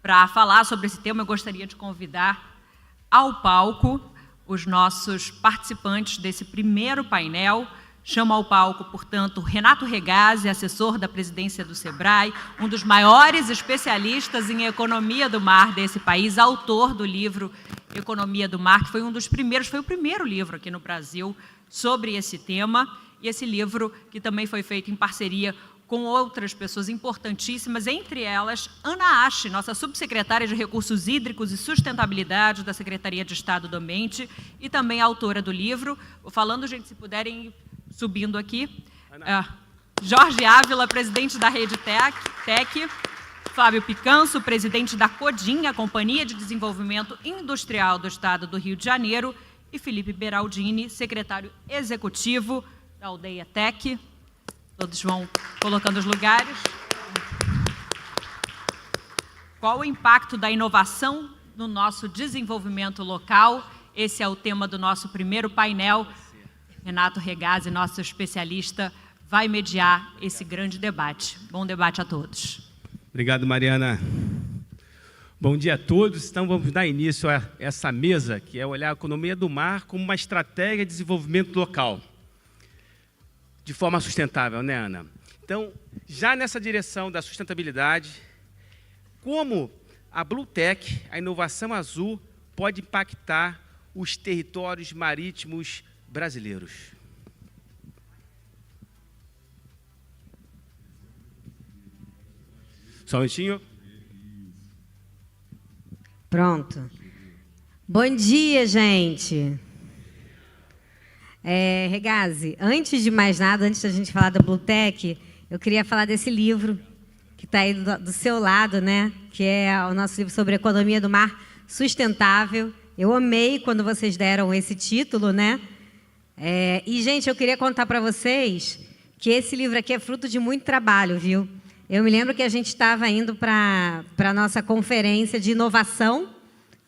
Para falar sobre esse tema, eu gostaria de convidar ao palco os nossos participantes desse primeiro painel. Chamo ao palco, portanto, Renato Regazzi, assessor da presidência do SEBRAE, um dos maiores especialistas em economia do mar desse país, autor do livro Economia do Mar, que foi um dos primeiros, foi o primeiro livro aqui no Brasil sobre esse tema, e esse livro que também foi feito em parceria com outras pessoas importantíssimas, entre elas Ana Ache, nossa subsecretária de Recursos Hídricos e Sustentabilidade da Secretaria de Estado do Ambiente, e também autora do livro. Vou falando, gente, se puderem ir subindo aqui. Jorge Ávila, presidente da Rede Tec, Fábio Picanso, presidente da CODIN, a Companhia de Desenvolvimento Industrial do Estado do Rio de Janeiro, e Felipe Beraldini, secretário executivo da Aldeia Tec. Todos vão colocando os lugares. Qual o impacto da inovação no nosso desenvolvimento local? Esse é o tema do nosso primeiro painel. Renato Regazzi, nosso especialista, vai mediar esse grande debate. Bom debate a todos. Obrigado, Mariana. Bom dia a todos. Então, vamos dar início a essa mesa, que é olhar a economia do mar como uma estratégia de desenvolvimento local, de forma sustentável, né, Ana? Então, já nessa direção da sustentabilidade, como a Bluetech, a inovação azul, pode impactar os territórios marítimos brasileiros? Só um minutinho. Pronto. Bom dia, gente. Regazzi, antes de mais nada, antes da gente falar da Bluetech, eu queria falar desse livro que está aí do seu lado, né? Que é o nosso livro sobre economia do mar sustentável. Eu amei quando vocês deram esse título, né? E, gente, eu queria contar para vocês que esse livro aqui é fruto de muito trabalho, viu? Eu me lembro que a gente estava indo para a nossa conferência de inovação,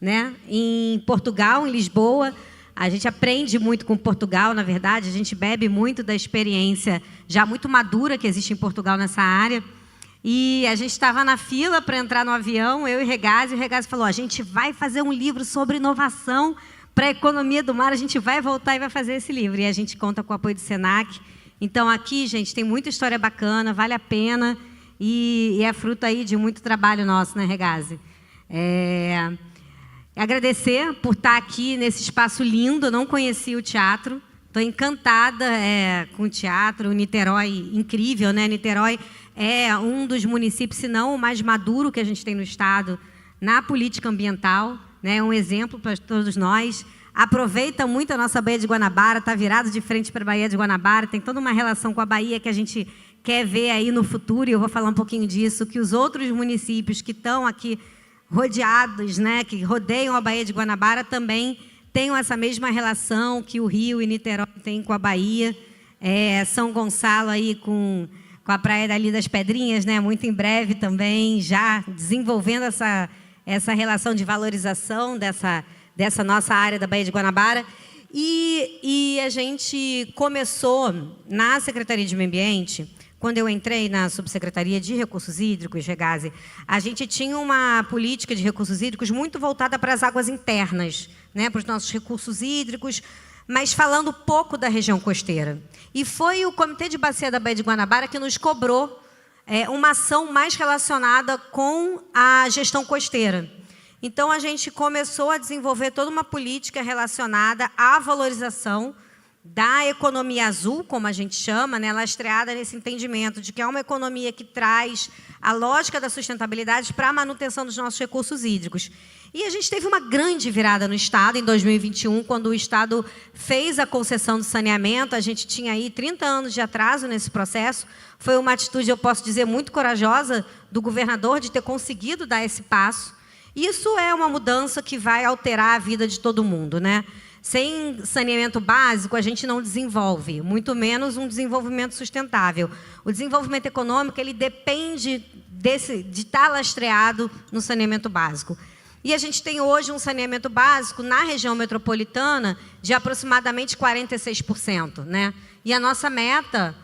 né? Em Portugal, em Lisboa. A gente aprende muito com Portugal, na verdade, a gente bebe muito da experiência já muito madura que existe em Portugal nessa área. E a gente estava na fila para entrar no avião, eu e o Regazzi falou, a gente vai fazer um livro sobre inovação para a economia do mar, a gente vai voltar e vai fazer esse livro. E a gente conta com o apoio do Senac. Então, aqui, gente, tem muita história bacana, vale a pena, e é fruto aí de muito trabalho nosso, né, Regazzi? Agradecer por estar aqui nesse espaço lindo. Eu não conhecia o teatro, estou encantada com o teatro. O Niterói, incrível, né? Niterói é um dos municípios, se não o mais maduro que a gente tem no estado na política ambiental, né? Um exemplo para todos nós. Aproveita muito a nossa Baía de Guanabara, está virado de frente para a Baía de Guanabara, tem toda uma relação com a Bahia que a gente quer ver aí no futuro, e eu vou falar um pouquinho disso, que os outros municípios que estão aqui rodeados, né, que rodeiam a Baía de Guanabara, também tenham essa mesma relação que o Rio e Niterói têm com a Bahia. São Gonçalo aí com a Praia dali das Pedrinhas, né, muito em breve também, já desenvolvendo essa relação de valorização dessa nossa área da Baía de Guanabara. E a gente começou na Secretaria de Meio Ambiente. Quando eu entrei na Subsecretaria de Recursos Hídricos, Regazzi, a gente tinha uma política de recursos hídricos muito voltada para as águas internas, né, para os nossos recursos hídricos, mas falando pouco da região costeira. E foi o Comitê de Bacia da Baía de Guanabara que nos cobrou uma ação mais relacionada com a gestão costeira. Então, a gente começou a desenvolver toda uma política relacionada à valorização da economia azul, como a gente chama, né, lastreada nesse entendimento de que é uma economia que traz a lógica da sustentabilidade para a manutenção dos nossos recursos hídricos. E a gente teve uma grande virada no Estado em 2021, quando o Estado fez a concessão do saneamento. A gente tinha aí 30 anos de atraso nesse processo. Foi uma atitude, eu posso dizer, muito corajosa do governador de ter conseguido dar esse passo. Isso é uma mudança que vai alterar a vida de todo mundo, né? Sem saneamento básico, a gente não desenvolve, muito menos um desenvolvimento sustentável. O desenvolvimento econômico, ele depende de estar lastreado no saneamento básico. E a gente tem hoje um saneamento básico na região metropolitana de aproximadamente 46%, né? E a nossa meta,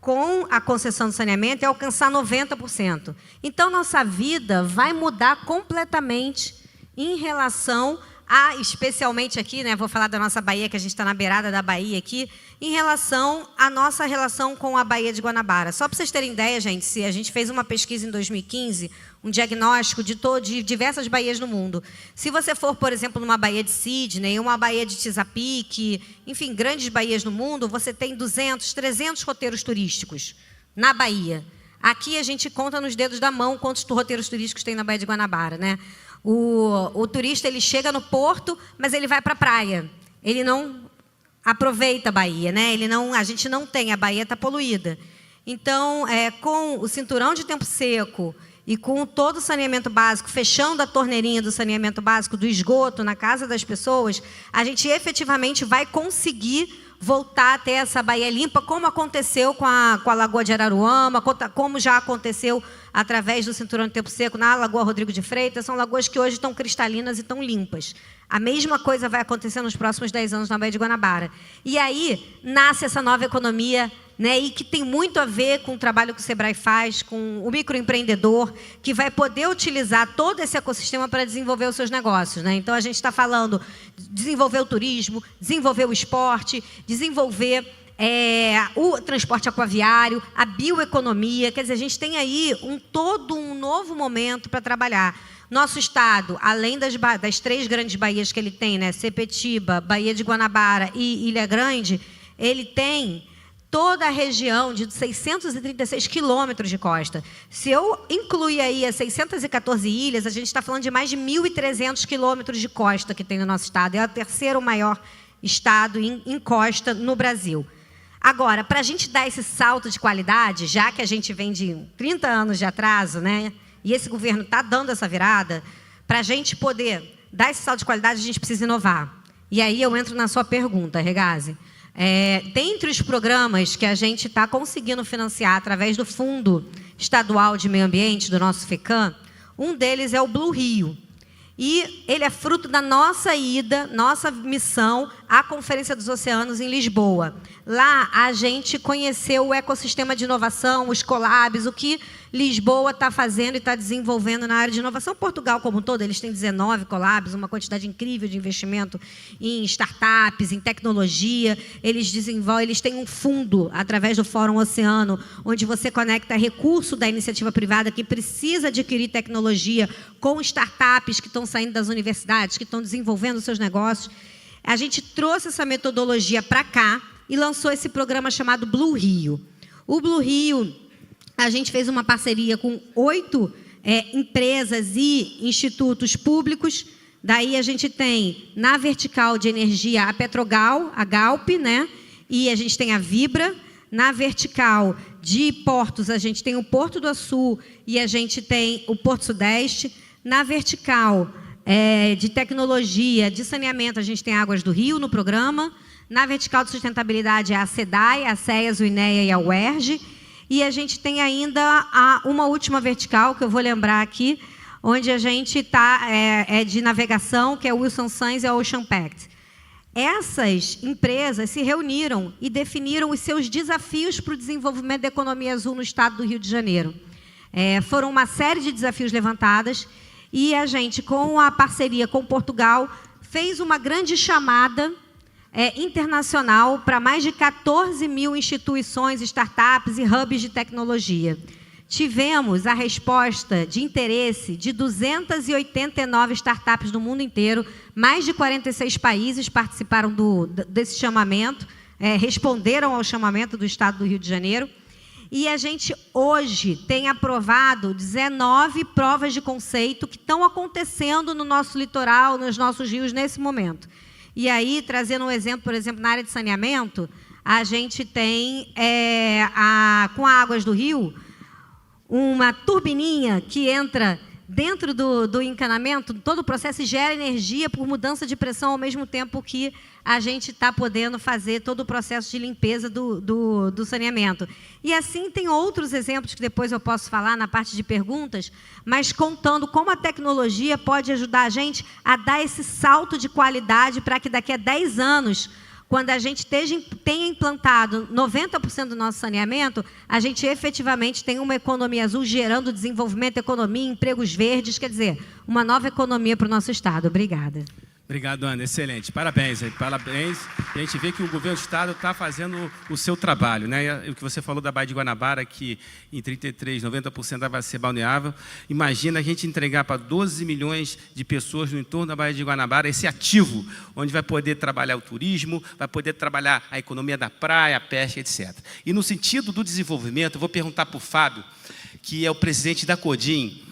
com a concessão do saneamento é alcançar 90%. Então, nossa vida vai mudar completamente em relação a, especialmente aqui, né, vou falar da nossa Baía, que a gente está na beirada da Baía aqui, em relação à nossa relação com a Baía de Guanabara. Só para vocês terem ideia, gente, se a gente fez uma pesquisa em 2015, um diagnóstico de diversas baías no mundo. Se você for, por exemplo, numa Baía de Sydney, uma Baía de Chesapeake, enfim, grandes baías no mundo, você tem 200, 300 roteiros turísticos na Baía. Aqui a gente conta nos dedos da mão quantos roteiros turísticos tem na Baía de Guanabara, né? O turista, ele chega no porto, mas ele vai para a praia. Ele não aproveita a Baía, né? A gente não tem, a Baía está poluída. Então, com o cinturão de tempo seco e com todo o saneamento básico, fechando a torneirinha do saneamento básico, do esgoto na casa das pessoas, a gente efetivamente vai conseguir voltar a ter essa Baía limpa, como aconteceu com a Lagoa de Araruama, como já aconteceu através do cinturão de tempo seco na Lagoa Rodrigo de Freitas. São lagoas que hoje estão cristalinas e estão limpas. A mesma coisa vai acontecer nos próximos 10 anos na Baía de Guanabara. E aí nasce essa nova economia, né, e que tem muito a ver com o trabalho que o Sebrae faz, com o microempreendedor, que vai poder utilizar todo esse ecossistema para desenvolver os seus negócios, né? Então, a gente está falando de desenvolver o turismo, desenvolver o esporte, desenvolver o transporte aquaviário, a bioeconomia. Quer dizer, a gente tem aí todo um novo momento para trabalhar. Nosso estado, além das 3 grandes baías que ele tem, né, Sepetiba, Baía de Guanabara e Ilha Grande, ele tem toda a região de 636 quilômetros de costa. Se eu incluir aí as 614 ilhas, a gente está falando de mais de 1.300 quilômetros de costa que tem no nosso estado. É o 3º maior estado em costa no Brasil. Agora, para a gente dar esse salto de qualidade, já que a gente vem de 30 anos de atraso, né, e esse governo está dando essa virada, para a gente poder dar esse salto de qualidade, a gente precisa inovar. E aí eu entro na sua pergunta, Regazzi. Dentre os programas que a gente está conseguindo financiar através do Fundo Estadual de Meio Ambiente, do nosso FECAM, um deles é o Blue Rio. E ele é fruto da nossa ida, nossa missão à Conferência dos Oceanos em Lisboa. Lá a gente conheceu o ecossistema de inovação, os collabs, o que Lisboa está fazendo e está desenvolvendo na área de inovação. Portugal como um todo, eles têm 19 collabs, uma quantidade incrível de investimento em startups, em tecnologia. Eles têm um fundo, através do Fórum Oceano, onde você conecta recurso da iniciativa privada que precisa adquirir tecnologia com startups que estão saindo das universidades, que estão desenvolvendo seus negócios. A gente trouxe essa metodologia para cá e lançou esse programa chamado Blue Rio. O Blue Rio, a gente fez uma parceria com 8 empresas e institutos públicos. Daí a gente tem, na vertical de energia, a Petrogal, a Galp, né? E a gente tem a Vibra. Na vertical de portos, a gente tem o Porto do Açu e a gente tem o Porto Sudeste. Na vertical de tecnologia, de saneamento, a gente tem Águas do Rio no programa. Na vertical de sustentabilidade é a SEDAI, a CEAS, o INEA e a UERJ. E a gente tem ainda uma última vertical, que eu vou lembrar aqui, onde a gente está de navegação, que é o Wilson Sons e a Ocean Pact. Essas empresas se reuniram e definiram os seus desafios para o desenvolvimento da economia azul no estado do Rio de Janeiro. Foram uma série de desafios levantadas e a gente, com a parceria com Portugal, fez uma grande chamada internacional para mais de 14 mil instituições, startups e hubs de tecnologia. Tivemos a resposta de interesse de 289 startups do mundo inteiro, mais de 46 países participaram desse chamamento, responderam ao chamamento do Estado do Rio de Janeiro, e a gente hoje tem aprovado 19 provas de conceito que estão acontecendo no nosso litoral, nos nossos rios nesse momento. E aí, trazendo um exemplo, por exemplo, na área de saneamento, a gente tem, com a Águas do Rio, uma turbininha que entra dentro do encanamento, todo o processo, e gera energia por mudança de pressão, ao mesmo tempo que a gente está podendo fazer todo o processo de limpeza do saneamento. E assim tem outros exemplos que depois eu posso falar na parte de perguntas, mas contando como a tecnologia pode ajudar a gente a dar esse salto de qualidade para que daqui a 10 anos, quando a gente tenha implantado 90% do nosso saneamento, a gente efetivamente tem uma economia azul gerando desenvolvimento, economia, empregos verdes, quer dizer, uma nova economia para o nosso Estado. Obrigada. Obrigado, Ana. Excelente. Parabéns. Parabéns. A gente vê que o governo do Estado está fazendo o seu trabalho, né? O que você falou da Baía de Guanabara, que em 33, 90% vai ser balneável. Imagina a gente entregar para 12 milhões de pessoas no entorno da Baía de Guanabara esse ativo, onde vai poder trabalhar o turismo, vai poder trabalhar a economia da praia, a pesca, etc. E no sentido do desenvolvimento, eu vou perguntar para o Fábio, que é o presidente da CODIM,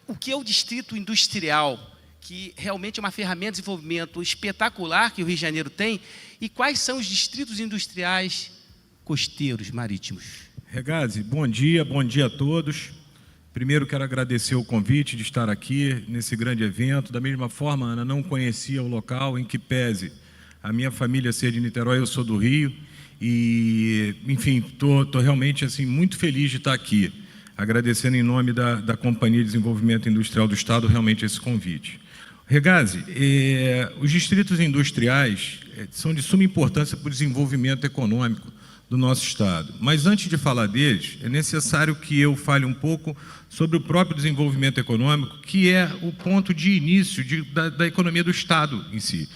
o que é o distrito industrial, que realmente é uma ferramenta de desenvolvimento espetacular que o Rio de Janeiro tem, e quais são os distritos industriais costeiros, marítimos? Regazzi, bom dia a todos. Primeiro quero agradecer o convite de estar aqui nesse grande evento. Da mesma forma, Ana, não conhecia o local, em que pese a minha família ser de Niterói, eu sou do Rio, e, enfim, estou realmente assim, muito feliz de estar aqui, agradecendo em nome da Companhia de Desenvolvimento Industrial do Estado realmente esse convite. Regazzi, os distritos industriais são de suma importância para o desenvolvimento econômico do nosso Estado. Mas antes de falar deles, é necessário que eu fale um pouco sobre o próprio desenvolvimento econômico, que é o ponto de início da economia do Estado em si.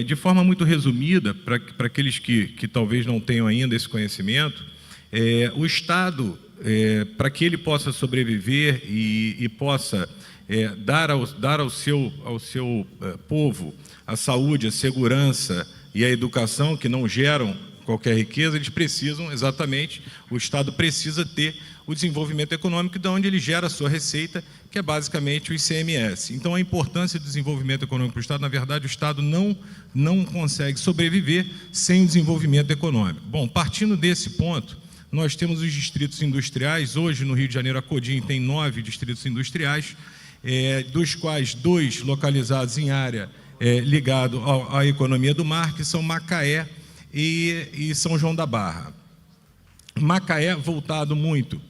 De forma muito resumida, para aqueles que talvez não tenham ainda esse conhecimento, o Estado, para que ele possa sobreviver e possa dar ao seu povo a saúde, a segurança e a educação, que não geram qualquer riqueza, eles precisam, exatamente, o Estado precisa ter o desenvolvimento econômico, de onde ele gera a sua receita, que é basicamente o ICMS. Então, a importância do desenvolvimento econômico para o Estado, na verdade, o Estado não consegue sobreviver sem o desenvolvimento econômico. Bom, partindo desse ponto, nós temos os distritos industriais. Hoje, no Rio de Janeiro, a CODIM tem 9 distritos industriais, dos quais 2 localizados em área ligado à economia do mar, que são Macaé e São João da Barra. Macaé voltado muito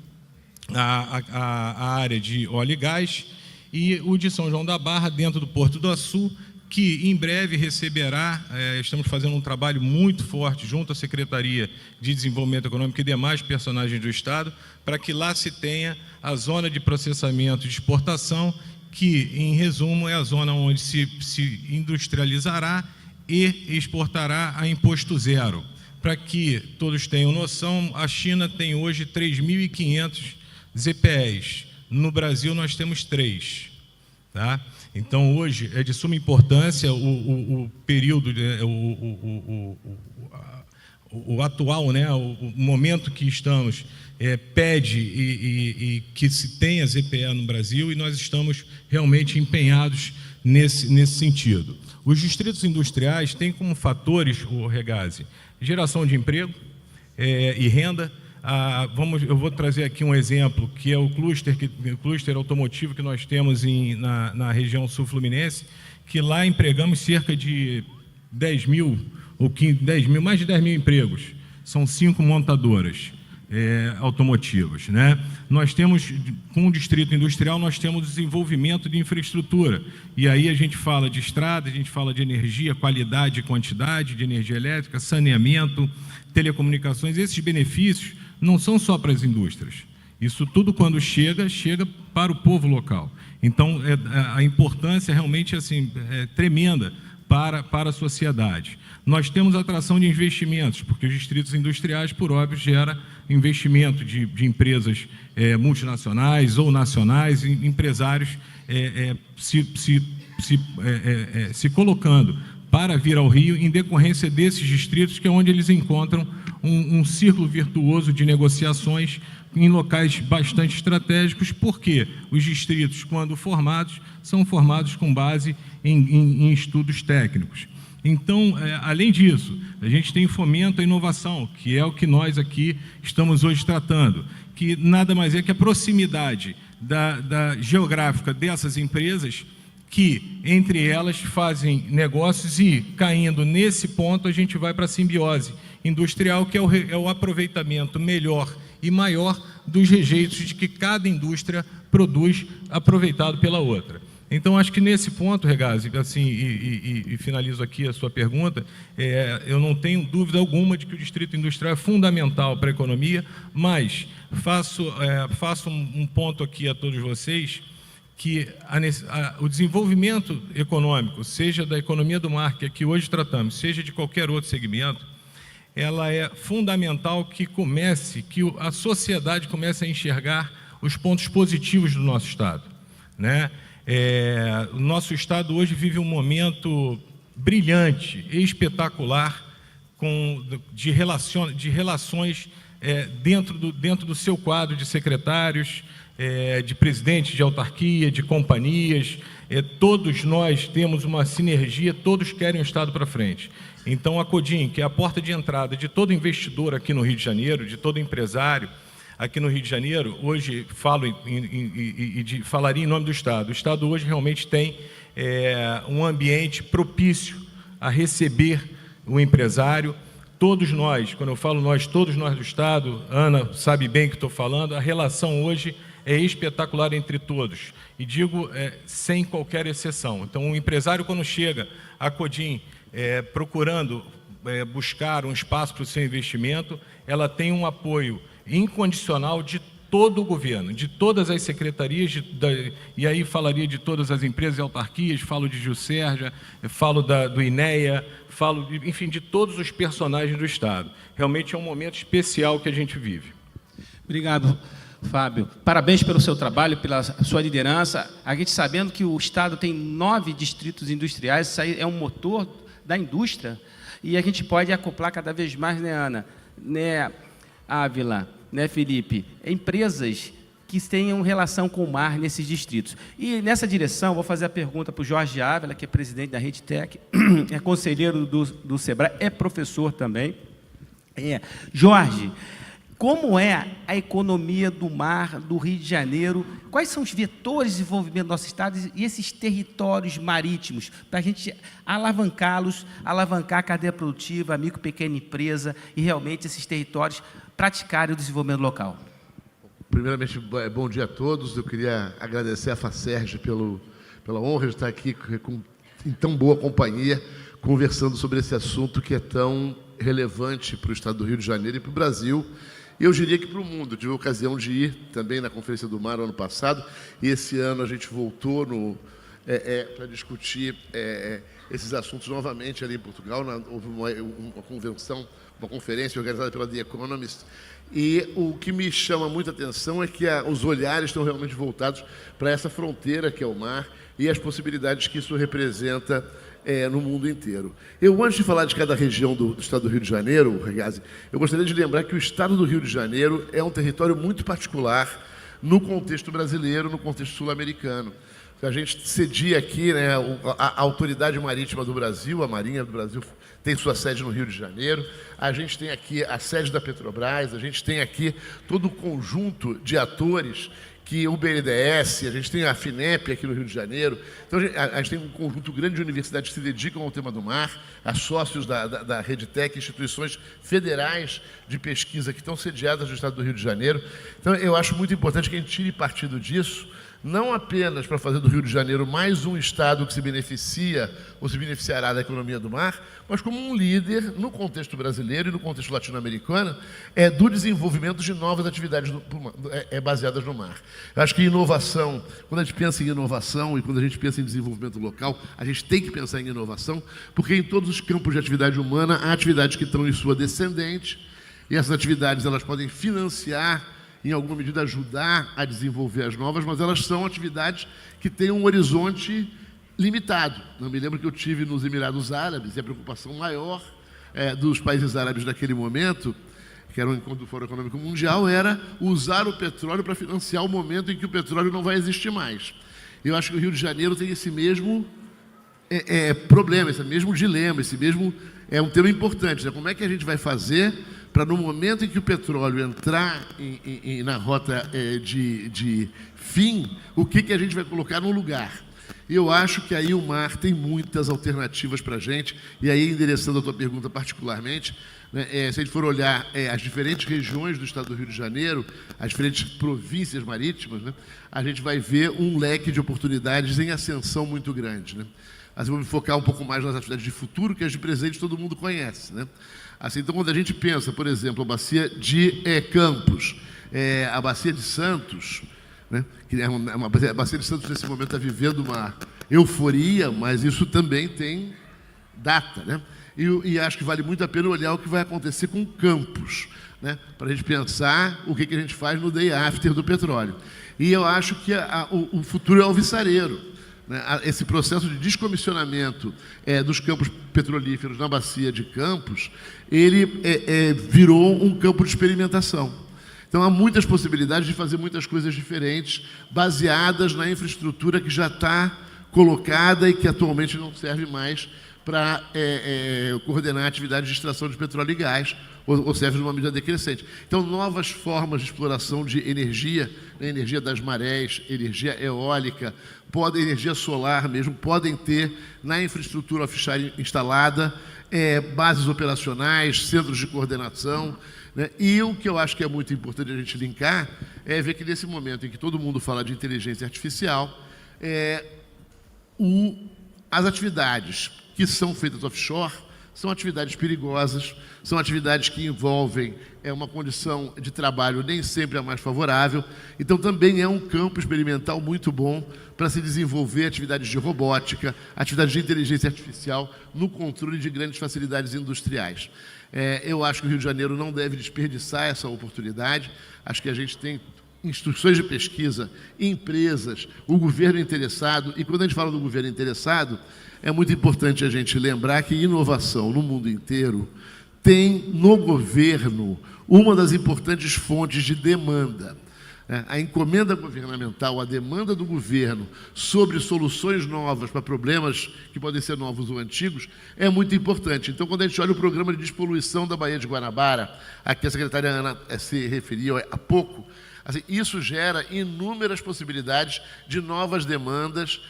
à área de óleo e gás, e o de São João da Barra dentro do Porto do Açu, que em breve receberá, estamos fazendo um trabalho muito forte junto à Secretaria de Desenvolvimento Econômico e demais personagens do Estado, para que lá se tenha a zona de processamento e de exportação, que, em resumo, é a zona onde se industrializará e exportará a imposto zero. Para que todos tenham noção, a China tem hoje 3.500 ZPEs. No Brasil, nós temos 3. Tá? Então, hoje, é de suma importância o período, o atual, né, o momento que estamos, pede e que se tenha ZPE no Brasil, e nós estamos realmente empenhados nesse sentido. Os distritos industriais têm como fatores, Regazzi, geração de emprego e renda. Eu vou trazer aqui um exemplo, que é o cluster automotivo que nós temos na região sul-fluminense, que lá empregamos cerca de 10 mil, mais de 10 mil empregos. São 5 montadoras automotivas, né? Nós temos, com o distrito industrial, nós temos desenvolvimento de infraestrutura, e aí a gente fala de estrada, a gente fala de energia, qualidade e quantidade de energia elétrica, saneamento, telecomunicações. Esses benefícios não são só para as indústrias. Isso tudo, quando chega para o povo local. Então, a importância realmente assim, tremenda para a sociedade. Nós temos atração de investimentos, porque os distritos industriais, por óbvio, geram investimento de empresas multinacionais ou nacionais, empresários se colocando para vir ao Rio, em decorrência desses distritos, que é onde eles encontram um círculo virtuoso de negociações em locais bastante estratégicos, porque os distritos, quando formados, são formados com base em estudos técnicos. Então, além disso, a gente tem fomento à inovação, que é o que nós aqui estamos hoje tratando, que nada mais é que a proximidade da geográfica dessas empresas, que, entre elas, fazem negócios, e, caindo nesse ponto, a gente vai para a simbiose industrial, que é o aproveitamento melhor e maior dos rejeitos de que cada indústria produz, aproveitado pela outra. Então, acho que nesse ponto, Regazzi, assim, e finalizo aqui a sua pergunta, eu não tenho dúvida alguma de que o Distrito Industrial é fundamental para a economia, mas faço um ponto aqui a todos vocês, que o desenvolvimento econômico, seja da economia do mar, que aqui hoje tratamos, seja de qualquer outro segmento, ela é fundamental que a sociedade comece a enxergar os pontos positivos do nosso Estado, né? O nosso Estado hoje vive um momento brilhante, espetacular, de relações dentro do seu quadro de secretários, de presidentes de autarquia, de companhias. Todos nós temos uma sinergia, todos querem o Estado para frente. Então, a Codim, que é a porta de entrada de todo investidor aqui no Rio de Janeiro, de todo empresário, aqui no Rio de Janeiro, hoje falaria em nome do Estado. O Estado hoje realmente tem um ambiente propício a receber o empresário. Todos nós, quando eu falo nós, todos nós do Estado, Ana sabe bem o que estou falando, a relação hoje é espetacular entre todos. E digo sem qualquer exceção. Então, o empresário, quando chega à Codim procurando buscar um espaço para o seu investimento, ela tem um apoio incondicional de todo o governo, de todas as secretarias, e aí falaria de todas as empresas e autarquias, falo de Juscerja, falo do INEA, enfim, de todos os personagens do Estado. Realmente é um momento especial que a gente vive. Obrigado, Fábio. Parabéns pelo seu trabalho, pela sua liderança. A gente sabendo que o Estado tem 9 distritos industriais, isso aí é um motor da indústria, e a gente pode acoplar cada vez mais, né, Ana? Né, Ávila, né, Felipe? Empresas que tenham relação com o mar nesses distritos. E, nessa direção, vou fazer a pergunta para o Jorge Ávila, que é presidente da RedTech, é conselheiro do SEBRAE, é professor também. Jorge, como é a economia do mar do Rio de Janeiro? Quais são os vetores de desenvolvimento do nosso Estado e esses territórios marítimos, para a gente alavancá-los, alavancar a cadeia produtiva, a micro e pequena empresa, e realmente esses territórios praticarem o desenvolvimento local? Primeiramente, bom dia a todos. Eu queria agradecer a FACERJ pela honra de estar aqui em tão boa companhia, conversando sobre esse assunto que é tão relevante para o Estado do Rio de Janeiro e para o Brasil. E eu diria que para o mundo. Eu tive a ocasião de ir também na Conferência do Mar no ano passado, e esse ano a gente voltou para discutir esses assuntos novamente ali em Portugal. Houve uma convenção, uma conferência organizada pela The Economist, e o que me chama muita atenção é que os olhares estão realmente voltados para essa fronteira que é o mar e as possibilidades que isso representa no mundo inteiro. Antes de falar de cada região do Estado do Rio de Janeiro, Regazzi, eu gostaria de lembrar que o Estado do Rio de Janeiro é um território muito particular no contexto brasileiro, no contexto sul-americano. A gente cedia aqui, né, a Autoridade Marítima do Brasil, a Marinha do Brasil, tem sua sede no Rio de Janeiro, a gente tem aqui a sede da Petrobras, a gente tem aqui todo o conjunto de atores, que o BNDES, a gente tem a FINEP aqui no Rio de Janeiro. Então, a gente tem um conjunto grande de universidades que se dedicam ao tema do mar, a sócios da RedTech, instituições federais de pesquisa que estão sediadas no Estado do Rio de Janeiro. Então, eu acho muito importante que a gente tire partido disso, não apenas para fazer do Rio de Janeiro mais um Estado que se beneficia ou se beneficiará da economia do mar, mas como um líder no contexto brasileiro e no contexto latino-americano do desenvolvimento de novas atividades baseadas no mar. Eu acho que inovação, quando a gente pensa em inovação e quando a gente pensa em desenvolvimento local, a gente tem que pensar em inovação, porque em todos os campos de atividade humana há atividades que estão em sua descendente, e essas atividades elas podem financiar, em alguma medida ajudar a desenvolver as novas, mas elas são atividades que têm um horizonte limitado. Eu me lembro que eu tive nos Emirados Árabes, e a preocupação maior dos países árabes naquele momento, que era um encontro do Fórum Econômico Mundial, era usar o petróleo para financiar o momento em que o petróleo não vai existir mais. Eu acho que o Rio de Janeiro tem esse mesmo problema, esse mesmo dilema, esse mesmo um tema importante, né? Como é que a gente vai fazer para, no momento em que o petróleo entrar na rota de fim, o que a gente vai colocar no lugar? E eu acho que aí o mar tem muitas alternativas para a gente, e aí, endereçando a tua pergunta particularmente, né, se a gente for olhar as diferentes regiões do estado do Rio de Janeiro, as diferentes províncias marítimas, né, a gente vai ver um leque de oportunidades em ascensão muito grande, né? Assim, vou me focar um pouco mais nas atividades de futuro, que as de presente todo mundo conhece, né? Assim, então, quando a gente pensa, por exemplo, a bacia de Campos, a bacia de Santos, né, que a bacia de Santos nesse momento está vivendo uma euforia, mas isso também tem data, né? E acho que vale muito a pena olhar o que vai acontecer com Campos, né, para a gente pensar o que a gente faz no day after do petróleo. E eu acho que o futuro é alvissareiro, né? Esse processo de descomissionamento dos campos petrolíferos na bacia de Campos, ele virou um campo de experimentação. Então, há muitas possibilidades de fazer muitas coisas diferentes, baseadas na infraestrutura que já está colocada e que atualmente não serve mais para coordenar atividades de extração de petróleo e gás, ou serve numa medida decrescente. Então, novas formas de exploração de energia, né, energia das marés, energia eólica, energia solar mesmo, podem ter na infraestrutura offshore instalada bases operacionais, centros de coordenação, né? E o que eu acho que é muito importante a gente linkar é ver que nesse momento em que todo mundo fala de inteligência artificial, as atividades que são feitas offshore são atividades perigosas, são atividades que envolvem uma condição de trabalho nem sempre a mais favorável. Então, também é um campo experimental muito bom para se desenvolver atividades de robótica, atividades de inteligência artificial no controle de grandes facilidades industriais. Eu acho que o Rio de Janeiro não deve desperdiçar essa oportunidade. Acho que a gente tem instituições de pesquisa, empresas, o governo interessado. E quando a gente fala do governo interessado, é muito importante a gente lembrar que inovação no mundo inteiro tem no governo uma das importantes fontes de demanda. A encomenda governamental, a demanda do governo sobre soluções novas para problemas que podem ser novos ou antigos, é muito importante. Então, quando a gente olha o programa de despoluição da Baía de Guanabara, a que a secretária Ana se referiu há pouco, assim, isso gera inúmeras possibilidades de novas demandas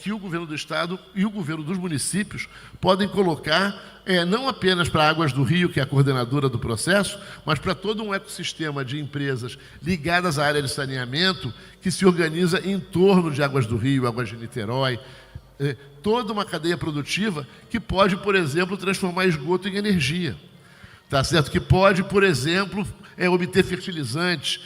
que o governo do Estado e o governo dos municípios podem colocar, não apenas para Águas do Rio, que é a coordenadora do processo, mas para todo um ecossistema de empresas ligadas à área de saneamento que se organiza em torno de Águas do Rio, Águas de Niterói, toda uma cadeia produtiva que pode, por exemplo, transformar esgoto em energia. Tá certo? Que pode, por exemplo, obter fertilizantes,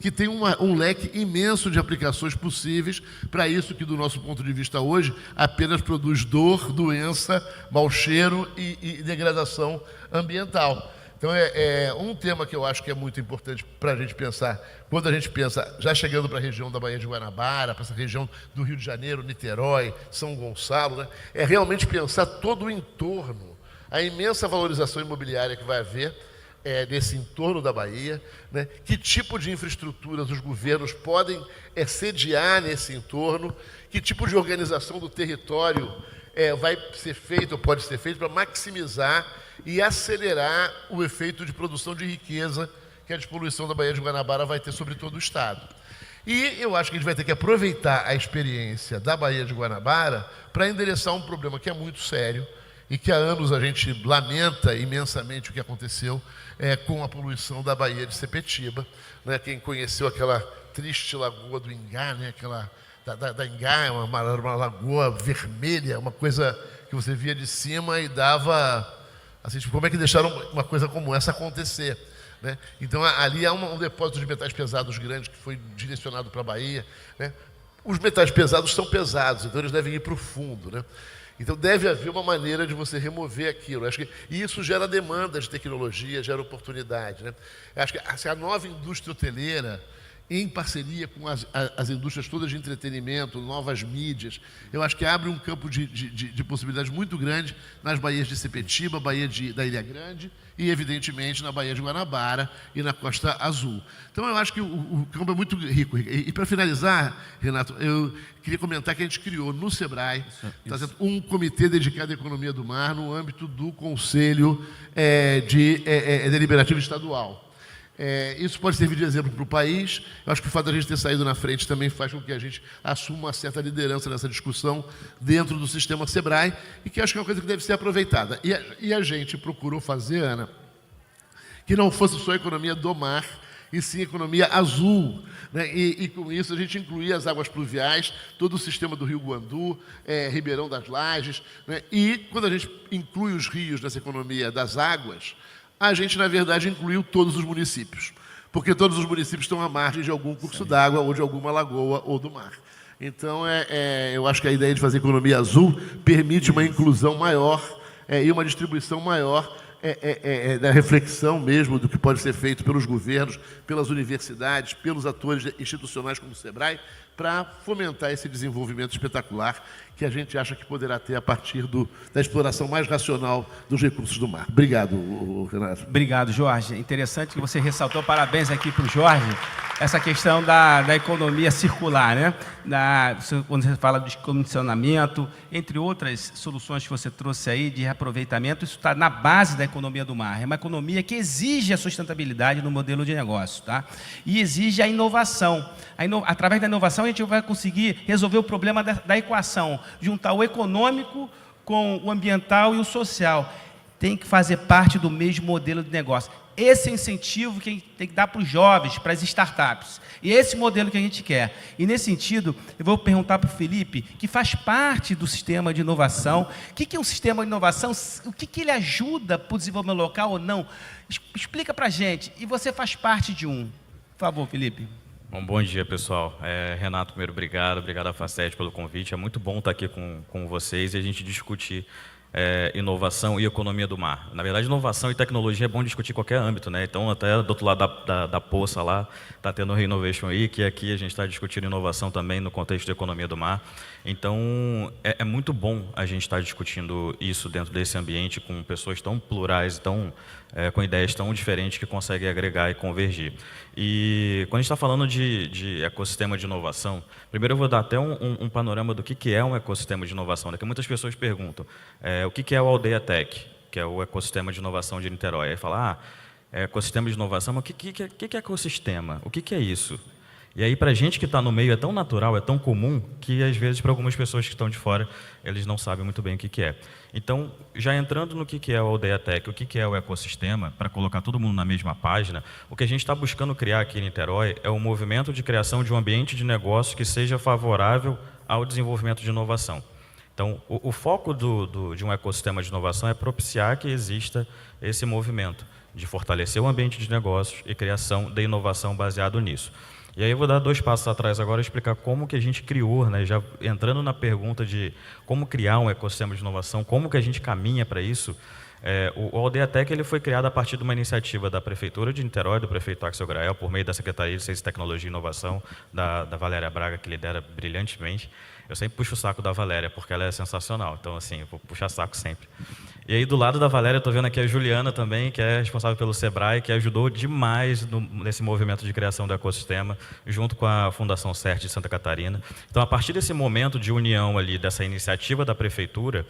que tem um leque imenso de aplicações possíveis para isso que, do nosso ponto de vista hoje, apenas produz dor, doença, mau cheiro e degradação ambiental. Então, um tema que eu acho que é muito importante para a gente pensar, quando a gente pensa, já chegando para a região da Baía de Guanabara, para essa região do Rio de Janeiro, Niterói, São Gonçalo, né, é realmente pensar todo o entorno, a imensa valorização imobiliária que vai haver nesse entorno da Bahia, né? Que tipo de infraestruturas os governos podem sediar nesse entorno, que tipo de organização do território vai ser feito ou pode ser feito para maximizar e acelerar o efeito de produção de riqueza que a despoluição da Baía de Guanabara vai ter sobre todo o Estado. E eu acho que a gente vai ter que aproveitar a experiência da Baía de Guanabara para endereçar um problema que é muito sério, e que há anos a gente lamenta imensamente o que aconteceu com a poluição da Baía de Sepetiba, né? Quem conheceu aquela triste lagoa do Ingá, né? Aquela da Ingá, uma lagoa vermelha, uma coisa que você via de cima e dava assim, tipo, como é que deixaram uma coisa como essa acontecer, né? Então, ali há um depósito de metais pesados grande que foi direcionado para a Bahia, né? Os metais pesados são pesados, então eles devem ir para o fundo, né? Então, deve haver uma maneira de você remover aquilo. Acho que isso gera demanda de tecnologia, gera oportunidade, né? Acho que assim, a nova indústria hoteleira, em parceria com as indústrias todas de entretenimento, novas mídias, eu acho que abre um campo de possibilidades muito grande nas baías de Sepetiba, Baía da Ilha Grande e, evidentemente, na Baía de Guanabara e na Costa Azul. Então, eu acho que o campo é muito rico. E para finalizar, Renato, eu queria comentar que a gente criou no SEBRAE um comitê dedicado à economia do mar no âmbito do Conselho Deliberativo Estadual. Isso pode servir de exemplo para o país. Eu acho que o fato de a gente ter saído na frente também faz com que a gente assuma uma certa liderança nessa discussão dentro do sistema SEBRAE, e que acho que é uma coisa que deve ser aproveitada. E a gente procurou fazer, Ana, que não fosse só a economia do mar, e sim a economia azul, né? E com isso a gente incluía as águas pluviais, todo o sistema do Rio Guandu, Ribeirão das Lajes, né? E quando a gente inclui os rios nessa economia das águas, a gente, na verdade, incluiu todos os municípios, porque todos os municípios estão à margem de algum curso d'água, ou de alguma lagoa, ou do mar. Então, eu acho que a ideia de fazer economia azul permite uma inclusão maior e uma distribuição maior da reflexão mesmo do que pode ser feito pelos governos, pelas universidades, pelos atores institucionais como o SEBRAE, para fomentar esse desenvolvimento espetacular que a gente acha que poderá ter a partir da exploração mais racional dos recursos do mar. Obrigado, Renato. Obrigado, Jorge. Interessante que você ressaltou, parabéns aqui para o Jorge, essa questão da economia circular, né? Quando você fala de condicionamento, entre outras soluções que você trouxe aí de reaproveitamento, isso está na base da economia do mar. É uma economia que exige a sustentabilidade no modelo de negócio, tá? E exige a inovação. Através da inovação, a gente vai conseguir resolver o problema da equação, juntar o econômico com o ambiental e o social. Tem que fazer parte do mesmo modelo de negócio. Esse é o incentivo que a gente tem que dar para os jovens, para as startups. E esse modelo que a gente quer. E, nesse sentido, eu vou perguntar para o Felipe, que faz parte do sistema de inovação. O que é um sistema de inovação? O que ele ajuda para o desenvolvimento local ou não? Explica para a gente. E você faz parte de um. Por favor, Felipe. Bom dia, pessoal. Renato, primeiro, obrigado à Facet pelo convite. É muito bom estar aqui com vocês e a gente discutir inovação e economia do mar. Na verdade, inovação e tecnologia é bom discutir em qualquer âmbito, né? Então, até do outro lado da poça lá, está tendo o Renovation Week, e aqui a gente está discutindo inovação também no contexto de economia do mar. Então, é muito bom a gente estar discutindo isso dentro desse ambiente com pessoas tão plurais, com ideias tão diferentes que conseguem agregar e convergir. E quando a gente está falando de ecossistema de inovação, primeiro eu vou dar até um panorama do que é um ecossistema de inovação, né? Que muitas pessoas perguntam, o que é o Aldeia Tech, que é o ecossistema de inovação de Niterói? Aí fala, ecossistema de inovação, mas o que é ecossistema? O que é isso? E aí, para a gente que está no meio, é tão natural, é tão comum, que às vezes, para algumas pessoas que estão de fora, eles não sabem muito bem o que é. Então, já entrando no que é o Aldeia Tech, o que é o ecossistema, para colocar todo mundo na mesma página, o que a gente está buscando criar aqui em Niterói é um movimento de criação de um ambiente de negócio que seja favorável ao desenvolvimento de inovação. Então, o foco de um ecossistema de inovação é propiciar que exista esse movimento de fortalecer o ambiente de negócios e criação da inovação baseado nisso. E aí eu vou dar 2 passos atrás agora e explicar como que a gente criou, né, já entrando na pergunta de como criar um ecossistema de inovação, como que a gente caminha para isso. O Aldeia Tech ele foi criado a partir de uma iniciativa da Prefeitura de Niterói, do prefeito Axel Grael, por meio da Secretaria de Ciência, Tecnologia e Inovação, da Valéria Braga, que lidera brilhantemente. Eu sempre puxo o saco da Valéria, porque ela é sensacional, então assim, eu vou puxar saco sempre. E aí do lado da Valéria, eu estou vendo aqui a Juliana também, que é responsável pelo SEBRAE, que ajudou demais nesse movimento de criação do ecossistema, junto com a Fundação CERT de Santa Catarina. Então, a partir desse momento de união ali, dessa iniciativa da Prefeitura,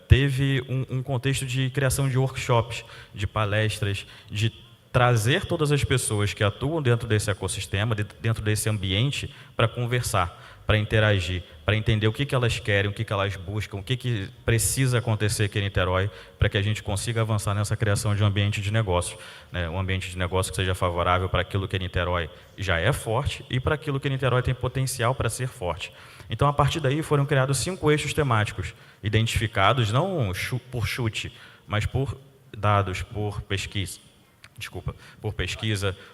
teve um contexto de criação de workshops, de palestras, de trazer todas as pessoas que atuam dentro desse ecossistema, dentro desse ambiente, para conversar, para interagir, para entender o que elas querem, o que elas buscam, o que precisa acontecer aqui em Niterói para que a gente consiga avançar nessa criação de um ambiente de negócio, né? Um ambiente de negócio que seja favorável para aquilo que Niterói já é forte e para aquilo que Niterói tem potencial para ser forte. Então, a partir daí, foram criados 5 eixos temáticos, identificados não por chute, mas por dados, por pesquisa,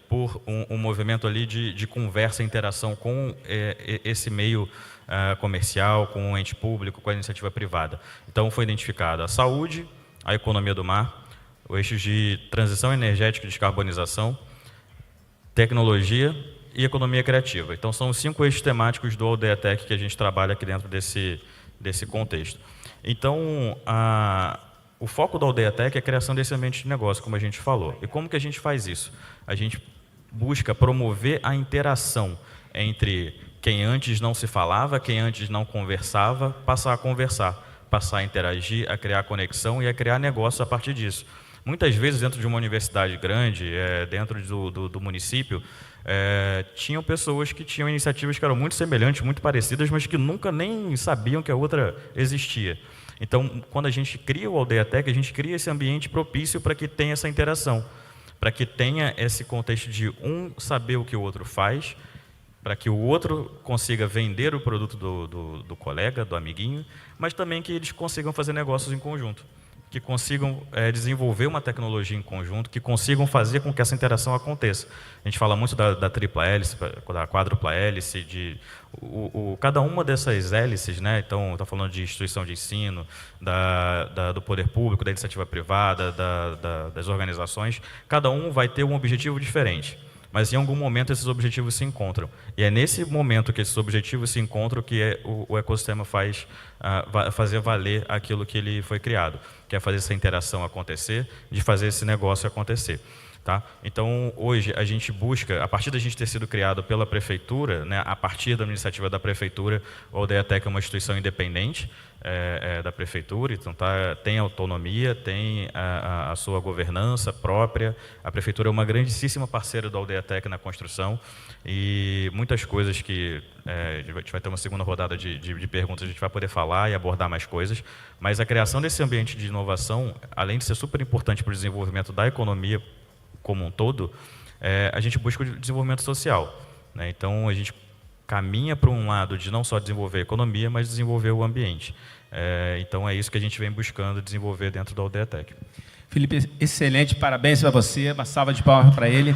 por um movimento ali de conversa e interação com esse meio comercial, com o ente público, com a iniciativa privada. Então, foi identificada a saúde, a economia do mar, os eixos de transição energética e descarbonização, tecnologia e economia criativa. Então, são os 5 eixos temáticos do Aldeia Tech que a gente trabalha aqui dentro desse contexto. Então, o foco da Aldeia Tech é a criação desse ambiente de negócio, como a gente falou. E como que a gente faz isso? A gente busca promover a interação entre quem antes não se falava, quem antes não conversava, passar a conversar, passar a interagir, a criar conexão e a criar negócio a partir disso. Muitas vezes, dentro de uma universidade grande, dentro do município, tinham pessoas que tinham iniciativas que eram muito semelhantes, muito parecidas, mas que nunca nem sabiam que a outra existia. Então, quando a gente cria o Aldeia-Tech, a gente cria esse ambiente propício para que tenha essa interação, para que tenha esse contexto de um saber o que o outro faz, para que o outro consiga vender o produto do colega, do amiguinho, mas também que eles consigam fazer negócios em conjunto, que consigam desenvolver uma tecnologia em conjunto, que consigam fazer com que essa interação aconteça. A gente fala muito da tripla hélice, da quádrupla hélice, cada uma dessas hélices, né? Então, está falando de instituição de ensino, do poder público, da iniciativa privada, das organizações, cada um vai ter um objetivo diferente. Mas em algum momento esses objetivos se encontram. E é nesse momento que esses objetivos se encontram que o ecossistema faz fazer valer aquilo que ele foi criado, que é fazer essa interação acontecer, de fazer esse negócio acontecer. Tá? Então, hoje, a gente busca, a partir da gente ter sido criado pela Prefeitura, né, a partir da iniciativa da Prefeitura, o Aldeia-Tech é uma instituição independente da Prefeitura, então tem autonomia, tem a sua governança própria. A Prefeitura é uma grandíssima parceira do Aldeia-Tech na construção e muitas coisas que a gente vai ter uma segunda rodada de perguntas, a gente vai poder falar e abordar mais coisas, mas a criação desse ambiente de inovação, além de ser super importante para o desenvolvimento da economia como um todo, a gente busca o desenvolvimento social, né? Então, a gente caminha para um lado de não só desenvolver a economia, mas desenvolver o ambiente. Então, é isso que a gente vem buscando desenvolver dentro da Aldeia-Tech. Felipe, excelente, parabéns para você, uma salva de palmas para ele.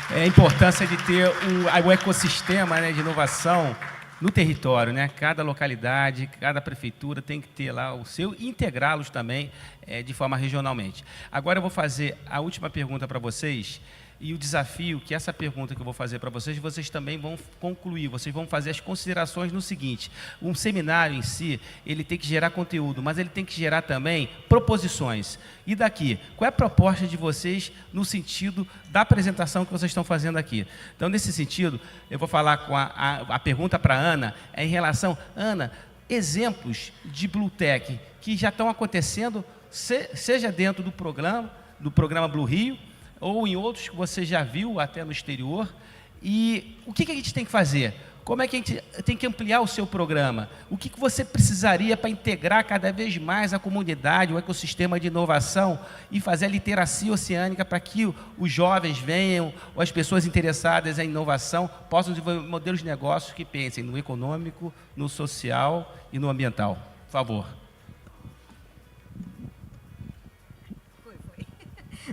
A importância de ter o ecossistema, né, de inovação no território, né? Cada localidade, cada prefeitura tem que ter lá o seu e integrá-los também de forma regionalmente. Agora eu vou fazer a última pergunta para vocês e o desafio que essa pergunta que eu vou fazer para vocês também vão concluir, vocês vão fazer as considerações no seguinte: um seminário em si, ele tem que gerar conteúdo, mas ele tem que gerar também proposições. E daqui, qual é a proposta de vocês no sentido da apresentação que vocês estão fazendo aqui? Então, nesse sentido, eu vou falar com a pergunta para a Ana, em relação, Ana, exemplos de Blue Tech que já estão acontecendo, seja dentro do programa Blue Rio, ou em outros que você já viu até no exterior, e o que a gente tem que fazer? Como é que a gente tem que ampliar o seu programa? O que você precisaria para integrar cada vez mais a comunidade, o ecossistema de inovação e fazer a literacia oceânica para que os jovens venham, ou as pessoas interessadas em inovação, possam desenvolver modelos de negócios que pensem no econômico, no social e no ambiental? Por favor.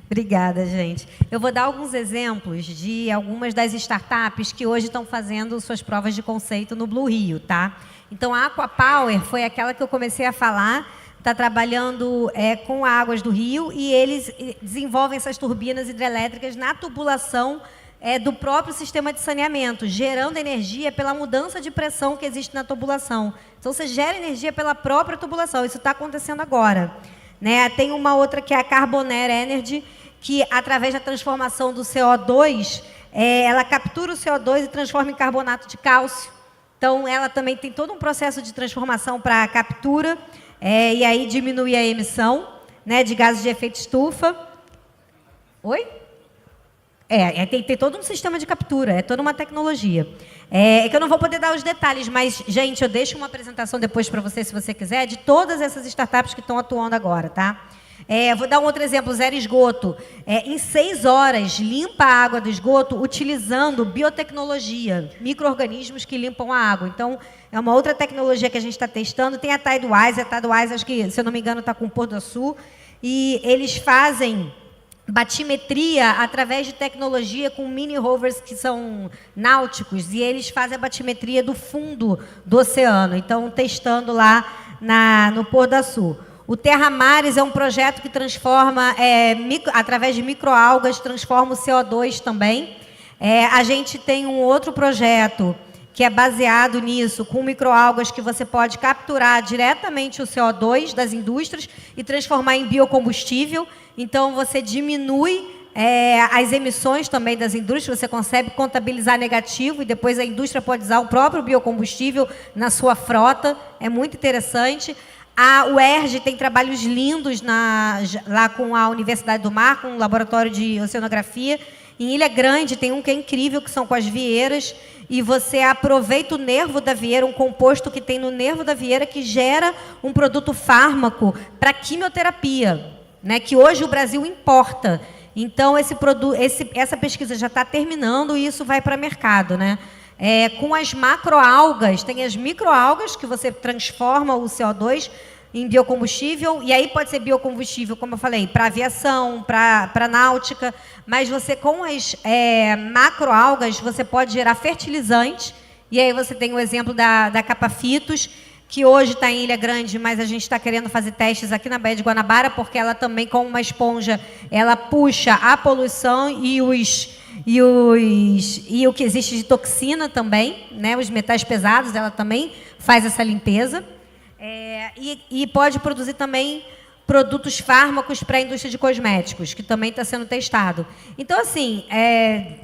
Obrigada, gente. Eu vou dar alguns exemplos de algumas das startups que hoje estão fazendo suas provas de conceito no Blue Rio, tá? Então, a Aquapower foi aquela que eu comecei a falar, está trabalhando com águas do rio e eles desenvolvem essas turbinas hidrelétricas na tubulação do próprio sistema de saneamento, gerando energia pela mudança de pressão que existe na tubulação. Então, você gera energia pela própria tubulação. Isso está acontecendo agora. Né? Tem uma outra que é a Carbonair Energy, que através da transformação do CO2, ela captura o CO2 e transforma em carbonato de cálcio. Então, ela também tem todo um processo de transformação para a captura, e aí diminui a emissão, né, de gases de efeito estufa. Oi? Tem que ter todo um sistema de captura, é toda uma tecnologia. É que eu não vou poder dar os detalhes, mas, gente, eu deixo uma apresentação depois para você, se você quiser, de todas essas startups que estão atuando agora, tá? Vou dar um outro exemplo, Zero Esgoto. Em 6 horas, limpa a água do esgoto utilizando biotecnologia, micro-organismos que limpam a água. Então, é uma outra tecnologia que a gente está testando. Tem a Tidewise, acho que, se eu não me engano, está com o Porto do Sul, e eles fazem batimetria através de tecnologia com mini rovers que são náuticos, e eles fazem a batimetria do fundo do oceano. Então, testando lá no Porto do Sul. O Terra Mares é um projeto que transforma, através de microalgas, transforma o CO2 também. A gente tem um outro projeto que é baseado nisso, com microalgas que você pode capturar diretamente o CO2 das indústrias e transformar em biocombustível. Então, você diminui as emissões também das indústrias, você consegue contabilizar negativo e depois a indústria pode usar o próprio biocombustível na sua frota. É muito interessante. A UERJ tem trabalhos lindos lá com a Universidade do Mar, com o Laboratório de Oceanografia. Em Ilha Grande tem um que é incrível, que são com as vieiras, e você aproveita o nervo da vieira, um composto que tem no nervo da vieira, que gera um produto fármaco para quimioterapia, né, que hoje o Brasil importa. Então, essa pesquisa já está terminando e isso vai para mercado, né? Com as macroalgas, tem as microalgas, que você transforma o CO2 em biocombustível, e aí pode ser biocombustível, como eu falei, para aviação, para náutica, mas você com as macroalgas, você pode gerar fertilizantes, e aí você tem o exemplo da Capa-Fitos, que hoje está em Ilha Grande, mas a gente está querendo fazer testes aqui na Baía de Guanabara, porque ela também, como uma esponja, ela puxa a poluição e o que existe de toxina também, né? Os metais pesados, ela também faz essa limpeza. E pode produzir também produtos fármacos para a indústria de cosméticos, que também está sendo testado. Então, assim,